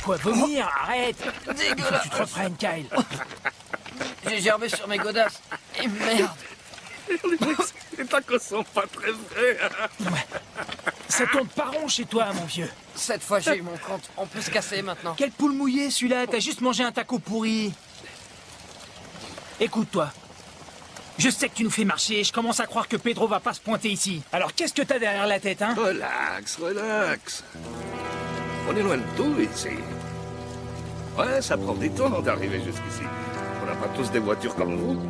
Quoi, vomir? Arrête! Dégueulasse! Tu te reprennes, Kyle. J'ai gerbé sur mes godasses. Et merde! Les tacos sont pas très frais. Ouais. Ça tourne pas rond chez toi, mon vieux. Cette fois, j'ai eu mon compte. On peut se casser maintenant. Quelle poule mouillée, celui-là. T'as juste mangé un taco pourri. Écoute-toi. Je sais que tu nous fais marcher et je commence à croire que Pedro va pas se pointer ici. Alors, qu'est-ce que t'as derrière la tête, hein? Relax, relax. On est loin de tout ici. Ouais, ça prend du temps d'arriver jusqu'ici. On n'a pas tous des voitures comme vous.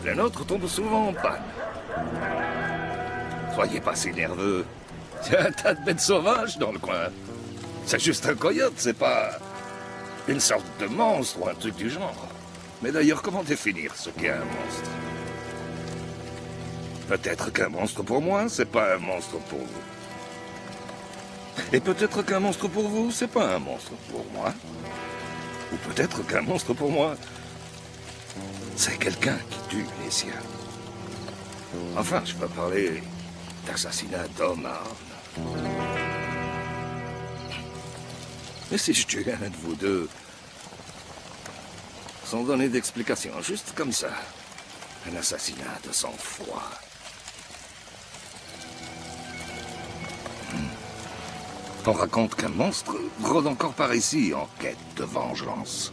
Les nôtres tombent souvent en panne. Soyez pas si nerveux. Il y a un tas de bêtes sauvages dans le coin. C'est juste un coyote, c'est pas une sorte de monstre ou un truc du genre. Mais d'ailleurs, comment définir ce qu'est un monstre? Peut-être qu'un monstre pour moi, c'est pas un monstre pour vous. Et peut-être qu'un monstre pour vous, c'est pas un monstre pour moi. Ou peut-être qu'un monstre pour moi, c'est quelqu'un qui tue les siens. Enfin, je peux parler d'assassinat d'homme à homme. Mais si je tuais un de vous deux, sans donner d'explication, juste comme ça, un assassinat de sang-froid. On raconte qu'un monstre rôde encore par ici en quête de vengeance.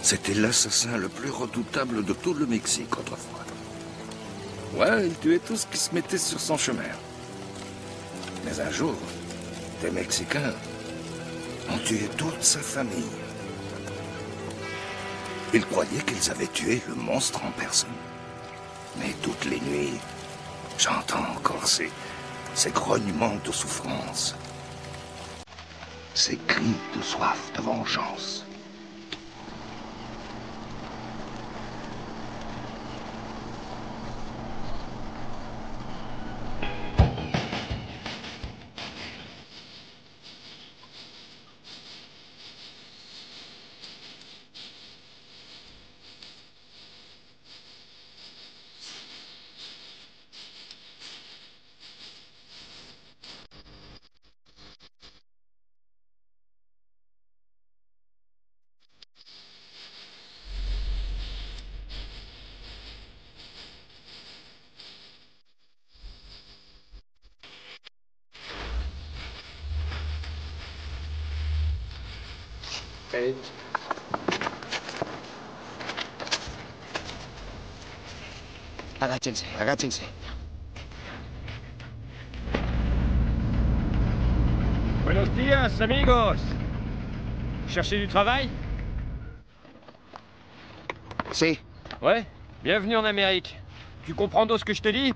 C'était l'assassin le plus redoutable de tout le Mexique autrefois. Ouais, il tuait tout ce qui se mettait sur son chemin. Mais un jour, des Mexicains ont tué toute sa famille. Ils croyaient qu'ils avaient tué le monstre en personne. Mais toutes les nuits, j'entends encore ces grognements de souffrance. Ces cris de soif de vengeance. Wait. Agáchense, agáchense. Buenos días, amigos. Cherchez du travail? Si. Ouais, bienvenue en Amérique. Tu comprends ce que je te dis?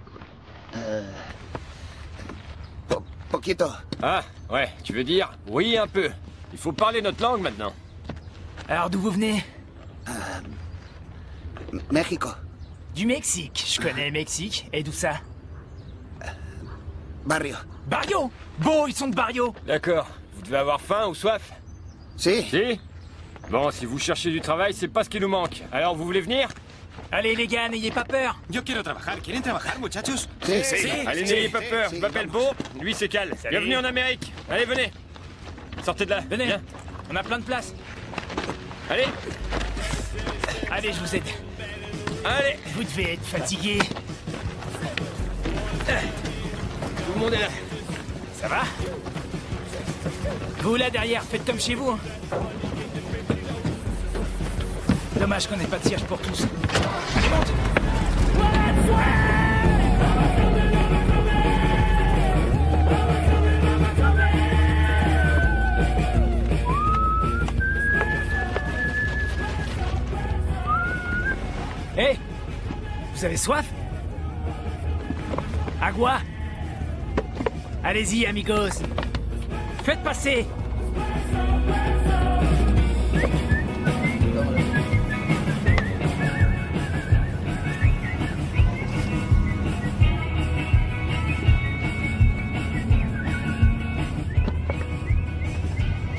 Poquito. Ah, ouais, tu veux dire oui un peu. Il faut parler notre langue maintenant. Alors d'où vous venez? Mexico. Du Mexique. Je connais le Mexique. Et d'où ça? Barrio. Barrio? Bon, ils sont de Barrio. D'accord. Vous devez avoir faim ou soif? Si. Si? Bon, si vous cherchez du travail, c'est pas ce qui nous manque. Alors, vous voulez venir? Allez les gars, n'ayez pas peur. Yo quiero trabajar. ¿Quieren trabajar, muchachos? Si. Allez, n'ayez pas peur. Je m'appelle Beau. Lui, c'est Cal. Salut. Bienvenue en Amérique. Allez, venez. Sortez de là. Venez. Viens. On a plein de place. Allez. Allez, je vous aide. Allez. Vous devez être fatigué. Tout le monde est là. Ça va? Vous là derrière, faites comme chez vous. Hein. Dommage qu'on n'ait pas de siège pour tous. Allez, monte! Hé! Hey, vous avez soif? Agua? Allez-y, amigos. Faites passer.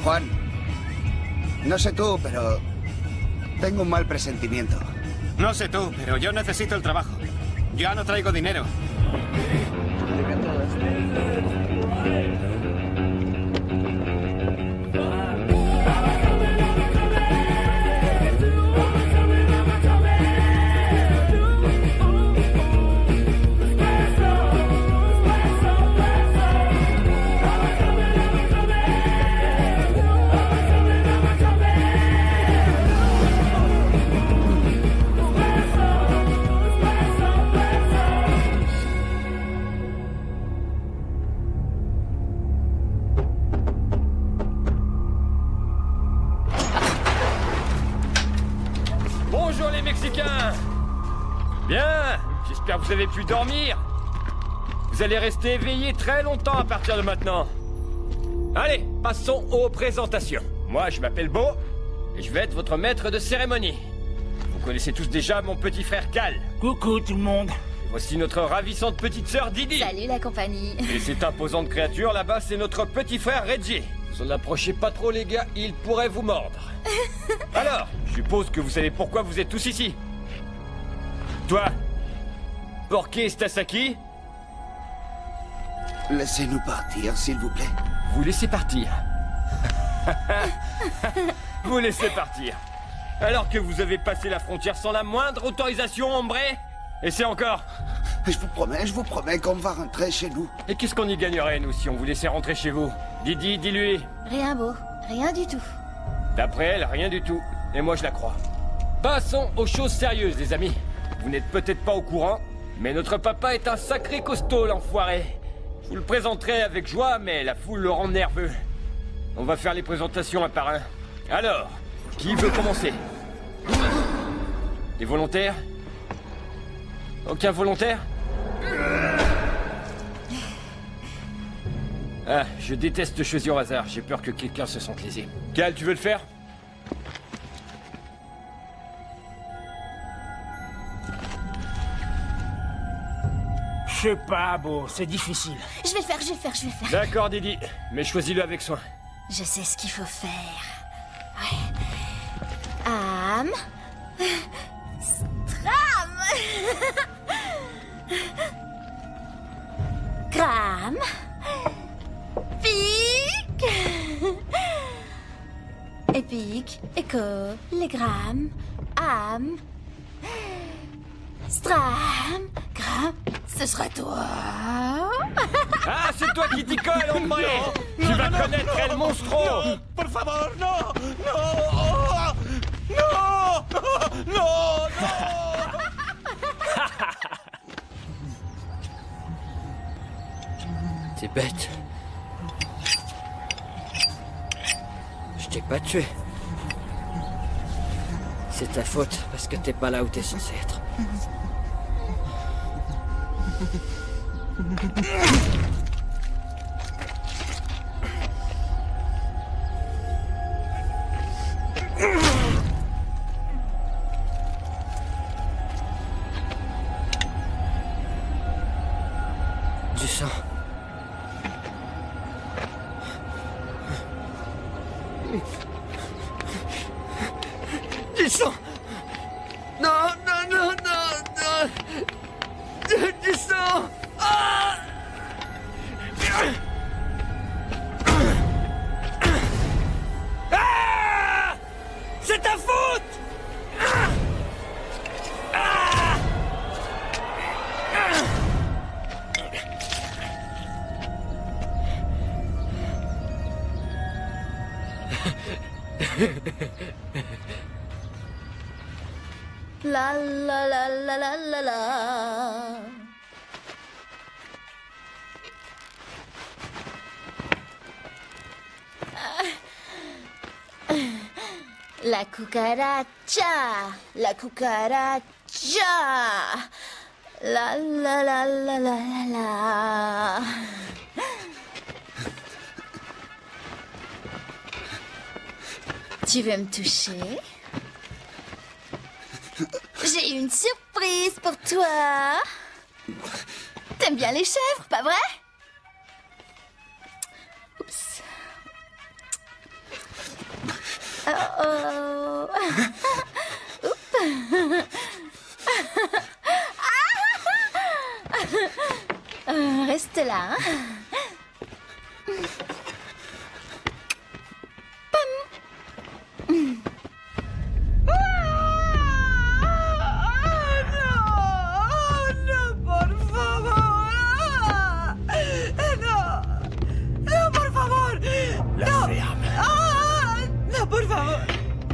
Juan, no sé tú, pero tengo un mal presentimiento. No sé tú, pero yo necesito el trabajo. Ya no traigo dinero. Bonjour les Mexicains. Bien, j'espère que vous avez pu dormir. Vous allez rester éveillés très longtemps à partir de maintenant. Allez, passons aux présentations. Moi, je m'appelle Beau, et je vais être votre maître de cérémonie. Vous connaissez tous déjà mon petit frère Cal. Coucou tout le monde. Et voici notre ravissante petite sœur Didi. Salut la compagnie. Et cette imposante créature là-bas, c'est notre petit frère Reggie. Vous en approchez pas trop les gars, il pourrait vous mordre. Alors, je suppose que vous savez pourquoi vous êtes tous ici. Toi, Porqué Stasaki? Laissez-nous partir, s'il vous plaît. Vous laissez partir. Vous laissez partir. Alors que vous avez passé la frontière sans la moindre autorisation, hombre. Et c'est encore... Je vous promets qu'on va rentrer chez nous. Et qu'est-ce qu'on y gagnerait, nous, si on vous laissait rentrer chez vous? Didi, dis-lui. Rien beau, rien du tout. D'après elle, rien du tout. Et moi, je la crois. Passons aux choses sérieuses, les amis. Vous n'êtes peut-être pas au courant, mais notre papa est un sacré costaud, l'enfoiré. Je vous le présenterai avec joie, mais la foule le rend nerveux. On va faire les présentations un par un. Alors, qui veut commencer? Des volontaires? Aucun volontaire? Ah, je déteste choisir au hasard. J'ai peur que quelqu'un se sente lésé. Cal, tu veux le faire? Je sais pas, Beau, c'est difficile. Je vais le faire, je vais le faire, je vais le faire. D'accord, Didi, mais choisis-le avec soin. Je sais ce qu'il faut faire. Ouais. Am. Stram. Gram. Pique. Épique. Écho. Les grammes. Am. Stram. Gram. Ce sera toi. Ah, c'est toi qui t'y colle, hombre. Tu vas connaître El Monstro. Por favor, no, no. Non! T'es bête. Je t'ai pas tué. C'est ta faute parce que t'es pas là où t'es censé être. Du sang. Du sang. Non, non, non, non, non. Du sang. Ah! Ah! C'est ta faute! Ah! Ah! La la la la la la la. La cucaracha, la cucaracha. La la la la la la la. Tu veux me toucher? J'ai une surprise pour toi. T'aimes bien les chèvres, pas vrai? Oups. Oh oh. Oups. Reste là. Pam. La ferme. Ah, no, por favor.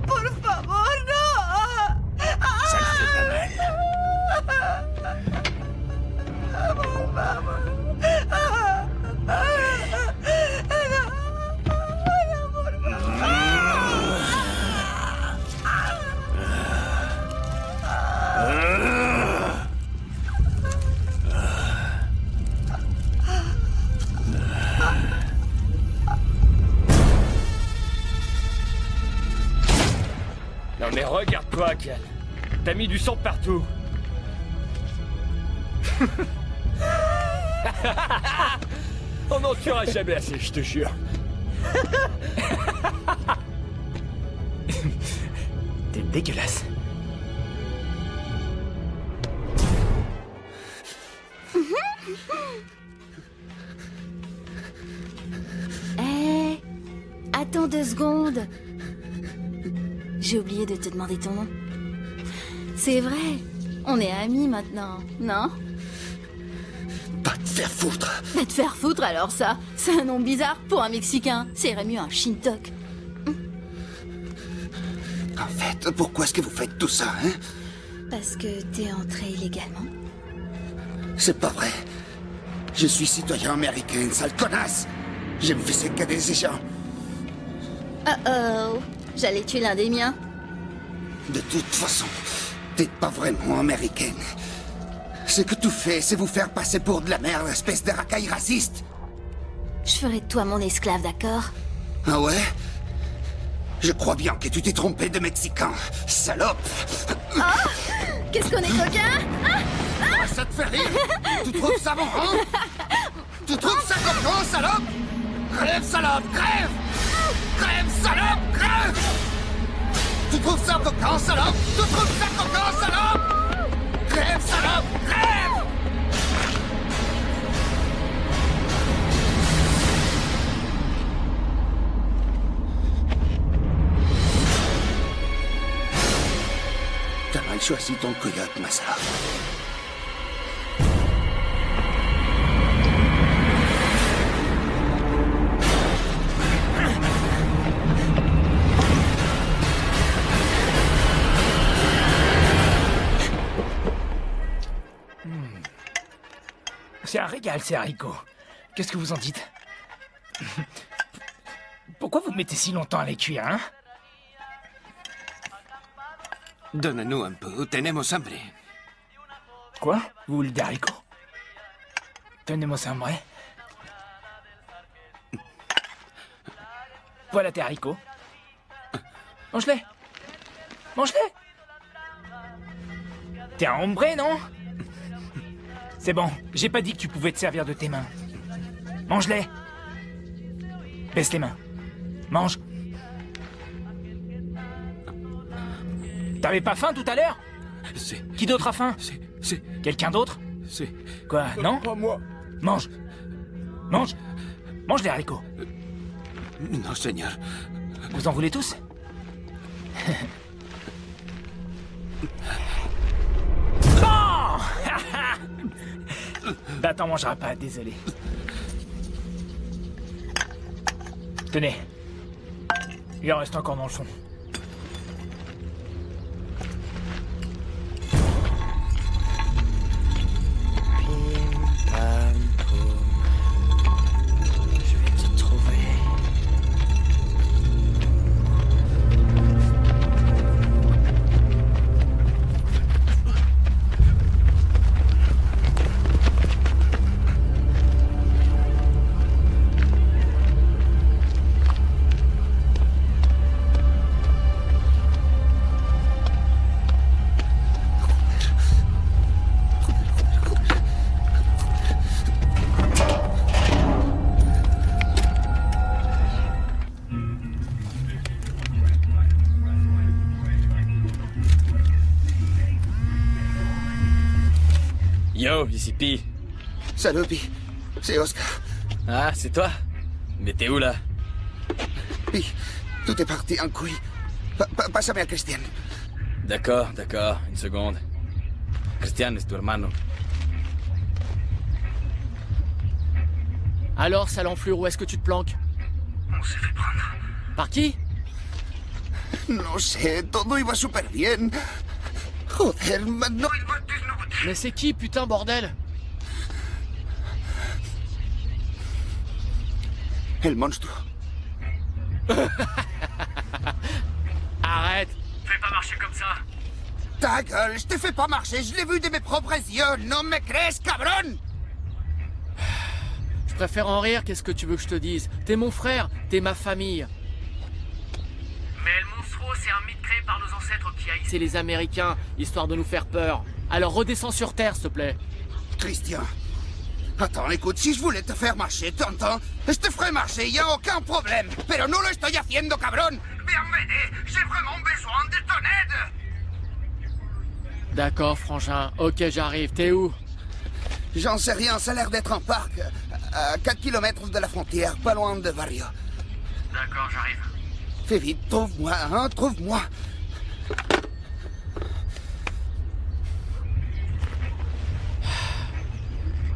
Por favor, no. Ça le fait pas mal. Por favor. Non mais regarde-toi, Cal. T'as mis du sang partout. On n'en tuera jamais assez, je te jure. T'es dégueulasse. Hé, attends 2 secondes. J'ai oublié de te demander ton nom. C'est vrai, on est amis maintenant, non? Va te faire foutre. Va te faire foutre alors ça. C'est un nom bizarre pour un Mexicain. C'est mieux un Shintok. En fait, pourquoi est-ce que vous faites tout ça, hein? Parce que t'es entré illégalement. C'est pas vrai. Je suis citoyen américain, sale connasse. Je me fais sécader ces gens. Oh, j'allais tuer l'un des miens. De toute façon, t'es pas vraiment américaine. Ce que tu fais, c'est vous faire passer pour de la merde, espèce de racaille raciste. Je ferai de toi mon esclave, d'accord? Ah ouais? Je crois bien que tu t'es trompé de Mexicain, salope. Oh! Qu'est-ce qu'on est coquin? Ah, ça te fait rire? Tu trouves ça bon, hein? Tu trouves ça coquin, salope? Crève, salope, crève! Crève, salope, crève! Tu trouves ça coquin, salope? Tu trouves ça coquin, salope? Crève, salope, crève! T'as mal choisi ton coyote, ma sœur. C'est un régal, ces haricots. Qu'est-ce que vous en dites? Pourquoi vous mettez si longtemps à les cuire, hein? Donne-nous un peu, tenemos hambre. Quoi? Vous voulez des haricots? Tenemos hambre. Voilà tes haricots. Mange-les. Mange-les. T'es un hombre, non? C'est bon, j'ai pas dit que tu pouvais te servir de tes mains. Mange-les. Baisse les mains. Mange. T'avais pas faim tout à l'heure? Qui d'autre a faim? Quelqu'un d'autre? Quoi, non? Pas moi. Mange. Mange. Mange les haricots. Non, Seigneur. Vous en voulez tous? Bon. Bah t'en mangeras pas, désolé. Tenez. Il en reste encore dans le fond. Yo, ici Pi. Salut Pi, c'est Oscar. Ah, c'est toi? Mais t'es où là? Pi, tout est parti en couille. Pásame a Christian. D'accord, une seconde. Christian es tu hermano. Alors, sale enflure, où est-ce que tu te planques? On s'est fait prendre. Par qui? No sé, todo iba super bien. Joder, maintenant il va desnouder. Mais c'est qui, putain, bordel? El monstruo. Arrête. Fais pas marcher comme ça. Ta gueule, je te fais pas marcher, je l'ai vu de mes propres yeux. Non me crees, cabron. Je préfère en rire, qu'est-ce que tu veux que je te dise? T'es mon frère, t'es ma famille. Mais El Monstruo, c'est un mythe créé par nos ancêtres qui haïssaient C'est les Américains, histoire de nous faire peur. Alors redescends sur Terre, s'il te plaît. Christian. Attends, écoute, si je voulais te faire marcher, t'entends? Je te ferais marcher, y a aucun problème. Pero no lo estoy haciendo, cabrón. Viens m'aider, j'ai vraiment besoin de ton aide. D'accord, frangin. Ok, j'arrive. T'es où? J'en sais rien, ça a l'air d'être un parc. À 4 km de la frontière, pas loin de Barrio. D'accord, j'arrive. Fais vite, trouve-moi, hein, trouve-moi.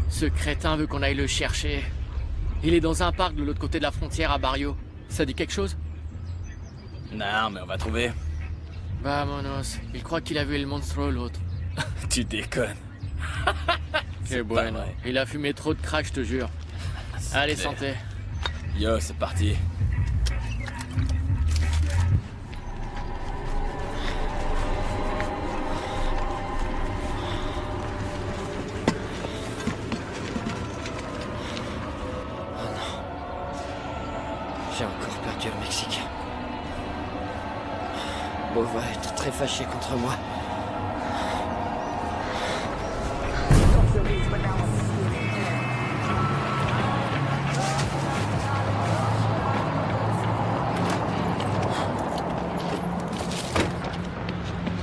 Ce crétin veut qu'on aille le chercher. Il est dans un parc de l'autre côté de la frontière à Barrio. Ça dit quelque chose? Non, mais on va trouver. Vamonos. Il croit qu'il a vu El Monstruo, l'autre. Tu déconnes. C'est bueno. Il a fumé trop de crack, je te jure. Allez, clair. santé. Yo, c'est parti. J'ai encore perdu au Mexique. Beau va être très fâché contre moi.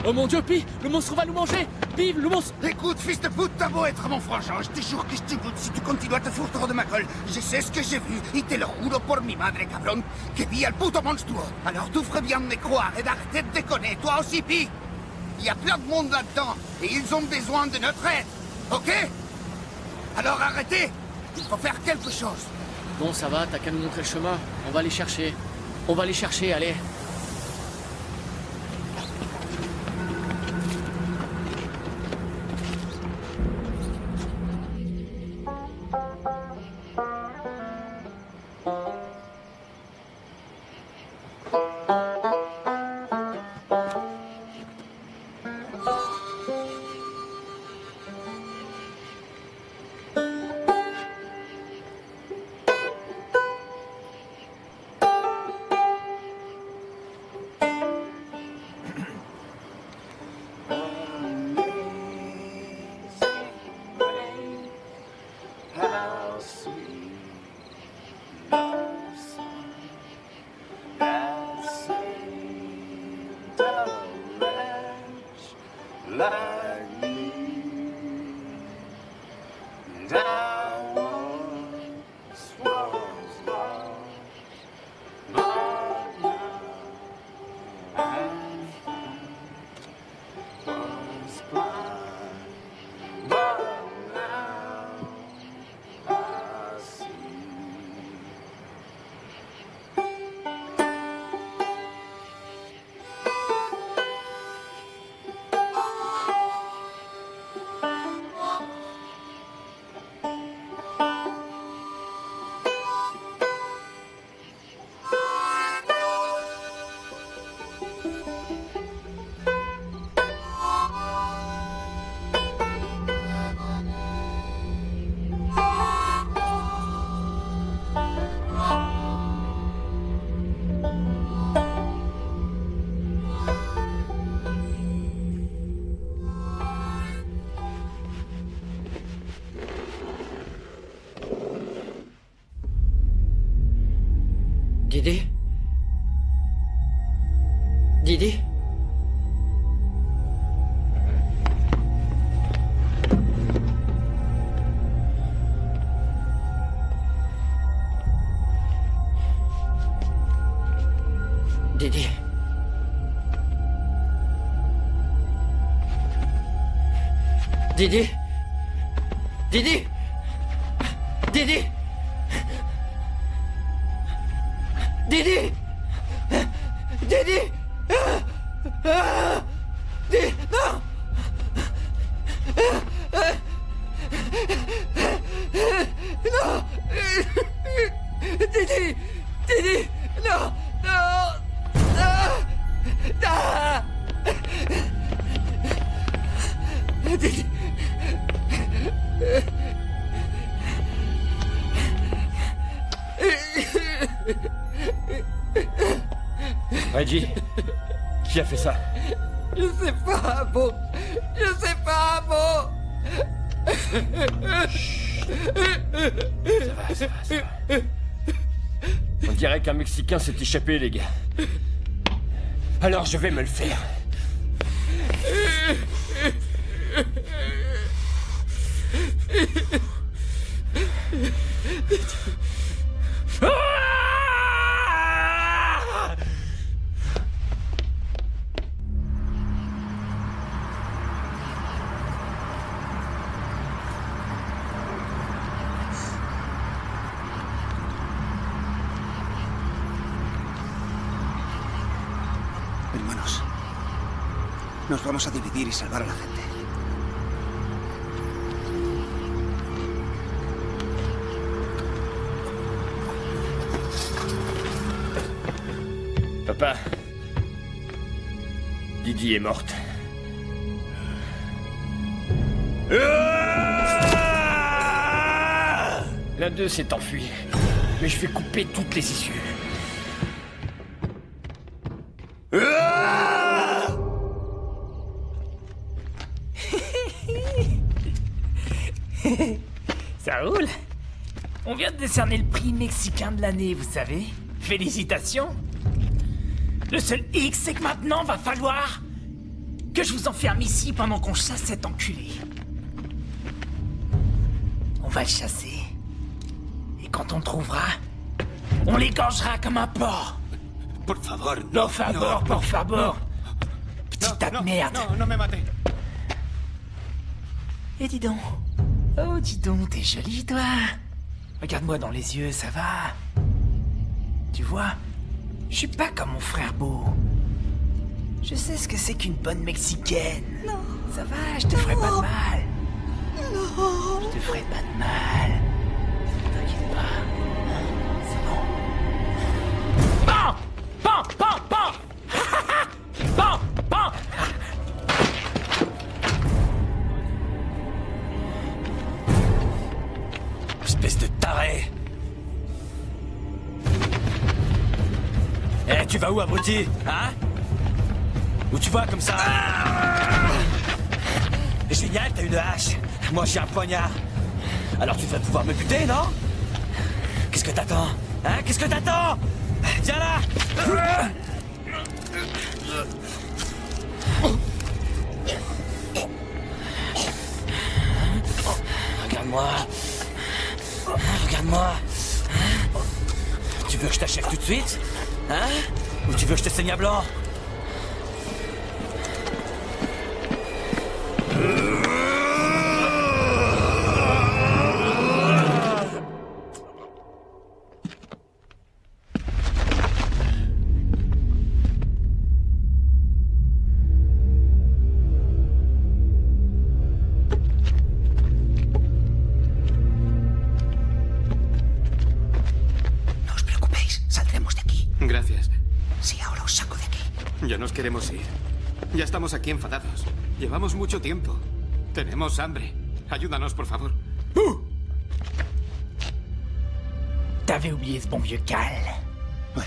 Oh mon Dieu, Pi! Le monstre va nous manger! Vive, le monstre! Écoute, fils de pute, t'as beau être mon frangin, je te jure que je te doute si tu continues à te foutre de ma gueule. Je sais ce que j'ai vu, y te lo juro por mi madre, cabrón, que vi al puto monstruo. Alors tu ferais bien de me croire et d'arrêter de déconner, toi aussi, Pi. Il y a plein de monde là-dedans, et ils ont besoin de notre aide, ok? Alors arrêtez! Il faut faire quelque chose. Bon, ça va, t'as qu'à nous montrer le chemin. On va les chercher. On va les chercher, allez. Didi? Didi? Didi? Didi? Didi? Didi? Didi? Didi? Non! Non! Didi! Didi! Non! Non! Didi! Reggie, qui a fait ça? Je sais pas, Beau. Je sais pas, Beau. Ça va. On dirait qu'un Mexicain s'est échappé, les gars. Alors je vais me le faire. Hermanos, nos vamos a dividir y salvar a la gente. Papa, Didi est morte. L'un d'eux s'est enfui, mais je vais couper toutes les issues. Ça roule. On vient de décerner le prix mexicain de l'année, vous savez. Félicitations. Le seul X, c'est que maintenant, va falloir que je vous enferme ici pendant qu'on chasse cet enculé. On va le chasser. Et quand on le trouvera, on l'égorgera comme un porc. Por favor, Por favor, por favor. Petite tas de merde. No me matez. Et dis donc. Oh, dis donc, t'es jolie, toi. Regarde-moi dans les yeux, ça va. Tu vois, je suis pas comme mon frère Beau. Je sais ce que c'est qu'une bonne Mexicaine. Non. Ça va, je te ferai pas de mal. Non. Je te ferai pas de mal. T'inquiète pas. C'est bon. Pan! Pan! Pan! Pan! Pan! Pan! Espèce de taré. Eh, tu vas où, abruti? Hein? Où tu vas comme ça? Génial, t'as une hache. Moi, j'ai un poignard. Alors tu vas pouvoir me buter, non? Qu'est-ce que t'attends? Hein? Qu'est-ce que t'attends? Viens là! Regarde-moi. Regarde-moi. Tu veux que je t'achève tout de suite? Hein? Ou tu veux que je te saigne à blanc? Gracias. Sí, ahora os saco de aquí. Ya nos queremos ir. Ya estamos aquí enfadados. Llevamos mucho tiempo. Tenemos hambre. Ayúdanos, por favor. T'avais oublié ce bon vieux Cal. Ouais.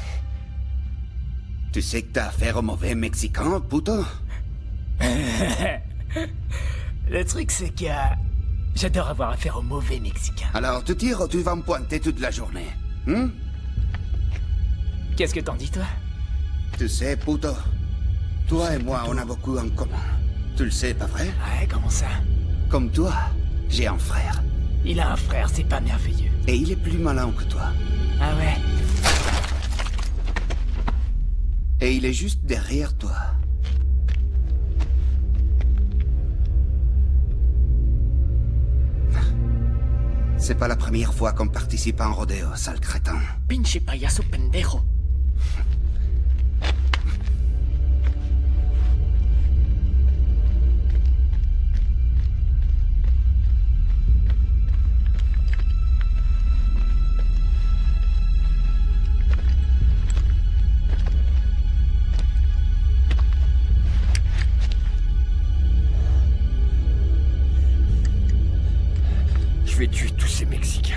Tu sais que t'as affaire au mauvais Mexicain, puto? Le truc, c'est que j'adore avoir affaire aux mauvais Mexicains. Alors, tu tires ou tu vas me pointer toute la journée? Qu'est-ce que t'en dis, toi? Tu sais, puto, toi et moi, on a beaucoup en commun. Tu le sais, pas vrai? Ouais, comment ça? Comme toi, j'ai un frère. Il a un frère, c'est pas merveilleux. Et il est plus malin que toi. Ah ouais? Et il est juste derrière toi. C'est pas la première fois qu'on participe à un rodéo, sale crétin. Pinche payaso pendejo. Je vais tuer tous ces Mexicains.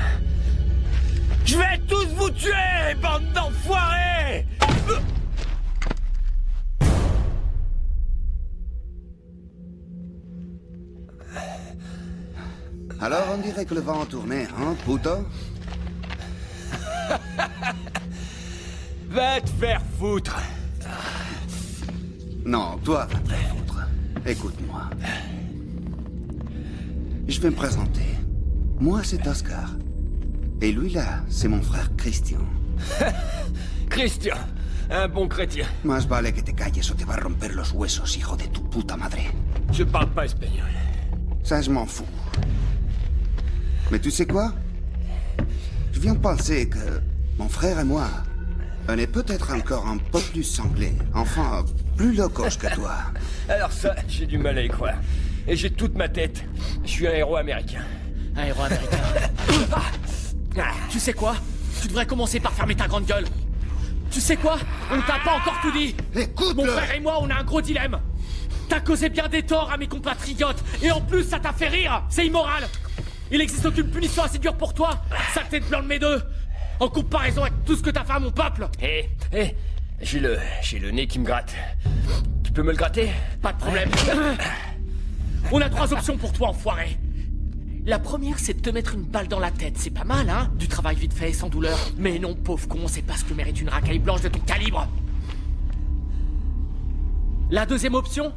Je vais tous vous tuer, bande d'enfoirés! Alors on dirait que le vent a tourné, hein, puto? Va te faire foutre! Non, toi, va te faire foutre. Écoute-moi. Je vais me présenter. Moi, c'est Oscar. Et lui, là, c'est mon frère Christian. Christian, un bon chrétien. Más vale que te calles o te va a romper los huesos, hijo de tu puta madre. Je parle pas espagnol. Ça, je m'en fous. Mais tu sais quoi? Je viens de penser que mon frère et moi, on est peut-être encore un peu plus sanglés. Enfin, plus locos que toi. Alors ça, j'ai du mal à y croire. Et j'ai toute ma tête. Je suis un héros américain. Un héros américain. Tu sais quoi? Tu devrais commencer par fermer ta grande gueule. Tu sais quoi? On t'a pas encore tout dit. Écoute, mon frère et moi, on a un gros dilemme. T'as causé bien des torts à mes compatriotes. Et en plus, ça t'a fait rire. C'est immoral. Il n'existe aucune punition assez dure pour toi. Saleté de blanc de mes deux. En comparaison avec tout ce que t'as fait à mon peuple. J'ai le nez qui me gratte. Tu peux me le gratter? Pas de problème. On a 3 options pour toi, enfoiré. La première, c'est de te mettre une balle dans la tête. C'est pas mal, hein? Du travail vite fait et sans douleur. Mais non, pauvre con, c'est pas ce que mérite une racaille blanche de ton calibre. La deuxième option,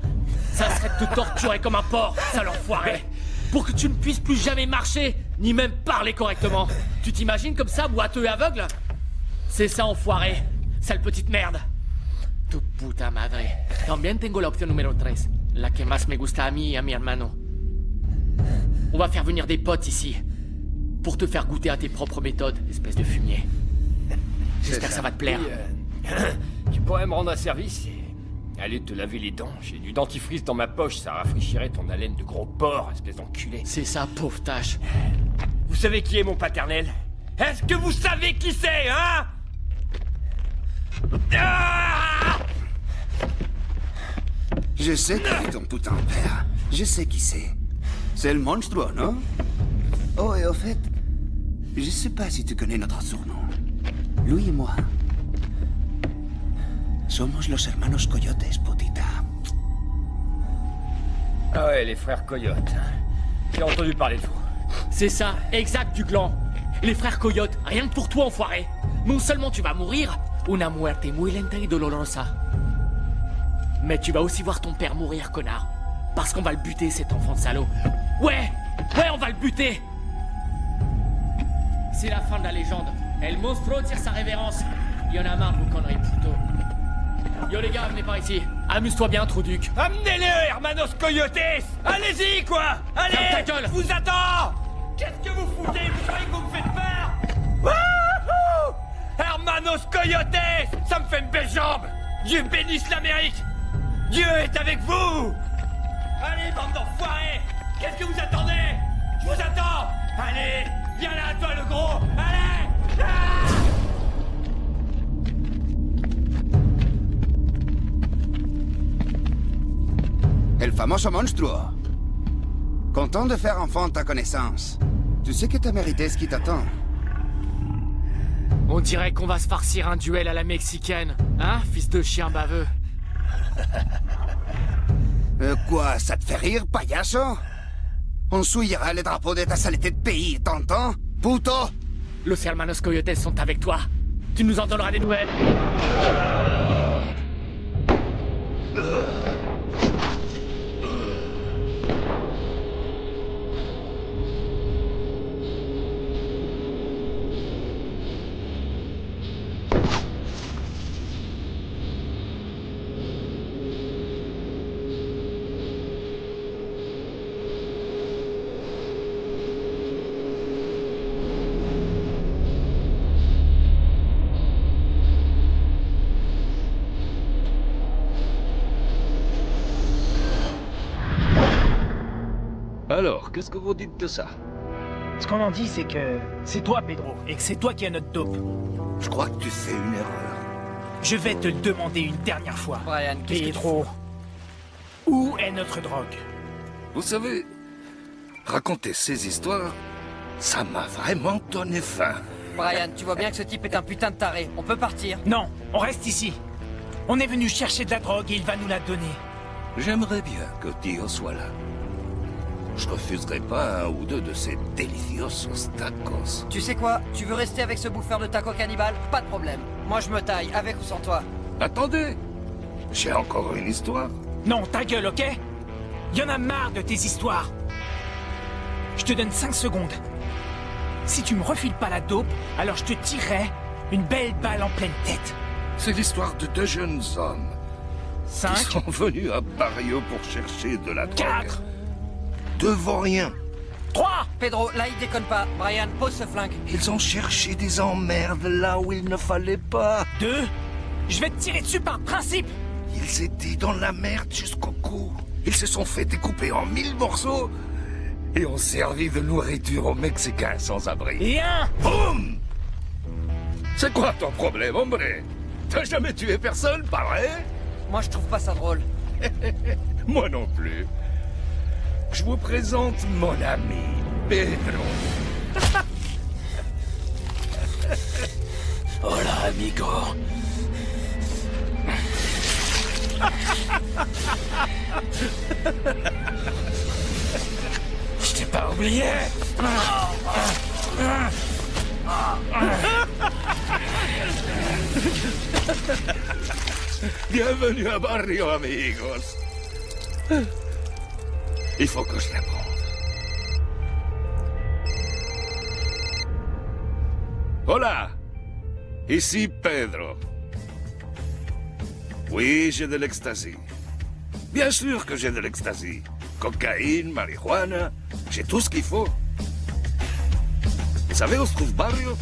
ça serait de te torturer comme un porc, sale enfoiré. Pour que tu ne puisses plus jamais marcher, ni même parler correctement. Tu t'imagines comme ça, boiteux et aveugle? C'est ça, enfoiré. Sale petite merde. Tu puta madre. También tengo la opción número 3. La que más me gusta a mí y a mi hermano. On va faire venir des potes ici. Pour te faire goûter à tes propres méthodes, espèce de fumier. J'espère que ça va te plaire. Tu pourrais me rendre un service et aller te laver les dents. J'ai du dentifrice dans ma poche, ça rafraîchirait ton haleine de gros porc, espèce d'enculé. C'est ça, pauvre tâche. Vous savez qui est mon paternel? Est-ce que vous savez qui c'est, hein? Je sais qui est ton putain de père. Je sais qui c'est. C'est le monstre, non? Oh, et au fait, je sais pas si tu connais notre surnom. Lui et moi. Somos los hermanos Coyotes, putita. Ah ouais, les frères Coyotes. J'ai entendu parler de vous. C'est ça, exact, du gland. Les frères Coyotes, rien que pour toi, enfoiré. Non seulement tu vas mourir, una muerte muy lenta y dolorosa. Mais tu vas aussi voir ton père mourir, connard. Parce qu'on va le buter, cet enfant de salaud. Ouais, on va le buter. C'est la fin de la légende. El monstruo tire sa révérence. Il y en a marre, vos conneries, puto. Yo les gars, venez par ici. Amuse-toi bien, Trouduc. Amenez-le, hermanos Coyotes! Allez-y, quoi! Allez! Ferme ta gueule! Je vous attends! Qu'est-ce que vous foutez? Vous croyez que vous me faites peur? Wouhou! Hermanos Coyotes! Ça me fait une belle jambe! Dieu bénisse l'Amérique! Dieu est avec vous! Allez, bande d'enfoirés! Qu'est-ce que vous attendez? Je vous attends! Allez! Viens là, toi, le gros! Allez! Ah! El famoso monstruo. Content de faire enfin ta connaissance. Tu sais que t'as mérité ce qui t'attend. On dirait qu'on va se farcir un duel à la mexicaine. Hein, fils de chien baveux? Quoi, ça te fait rire, payaso? On souillera les drapeaux de ta saleté de pays, t'entends? Puto! Los hermanos Coyotes sont avec toi. Tu nous en donneras des nouvelles. Alors, qu'est-ce que vous dites de ça? Ce qu'on en dit, c'est que c'est toi, Pedro, et que c'est toi qui as notre dope. Je crois que tu fais une erreur. Je vais te le demander une dernière fois. Brian, qu'est-ce que tu Pedro, où est notre drogue? Vous savez, raconter ces histoires, ça m'a vraiment donné faim. Brian, tu vois bien que ce type est un putain de taré. On peut partir. Non, on reste ici. On est venu chercher de la drogue et il va nous la donner. J'aimerais bien que Tio soit là. Je refuserai pas un ou deux de ces deliciosos tacos. Tu sais quoi? Tu veux rester avec ce bouffeur de tacos cannibale? Pas de problème. Moi je me taille, avec ou sans toi. Attendez, j'ai encore une histoire. Non, ta gueule, ok? Y en a marre de tes histoires. Je te donne 5 secondes. Si tu me refiles pas la dope, alors je te tirerai une belle balle en pleine tête. C'est l'histoire de 2 jeunes hommes 5 qui sont venus à Barrio pour chercher de la drogue. 4 Devant rien. 3 Pedro, là il déconne pas. Brian, pose ce flingue. Ils ont cherché des emmerdes là où il ne fallait pas. 2 Je vais te tirer dessus par principe. Ils étaient dans la merde jusqu'au cou. Ils se sont fait découper en 1000 morceaux et ont servi de nourriture aux Mexicains sans abri. Et 1 Boum! C'est quoi ton problème, hombre? T'as jamais tué personne, pas vrai? Moi je trouve pas ça drôle. Moi non plus. Je vous présente mon ami, Pedro. Hola, amigo. Je t'ai pas oublié. Bienvenue à Barrio, amigos. Il faut que je réponde. Hola, ici Pedro. Oui, j'ai de l'ecstasy. Bien sûr que j'ai de l'ecstasy. Cocaïne, marijuana, j'ai tout ce qu'il faut. Vous savez où se trouve Barrio?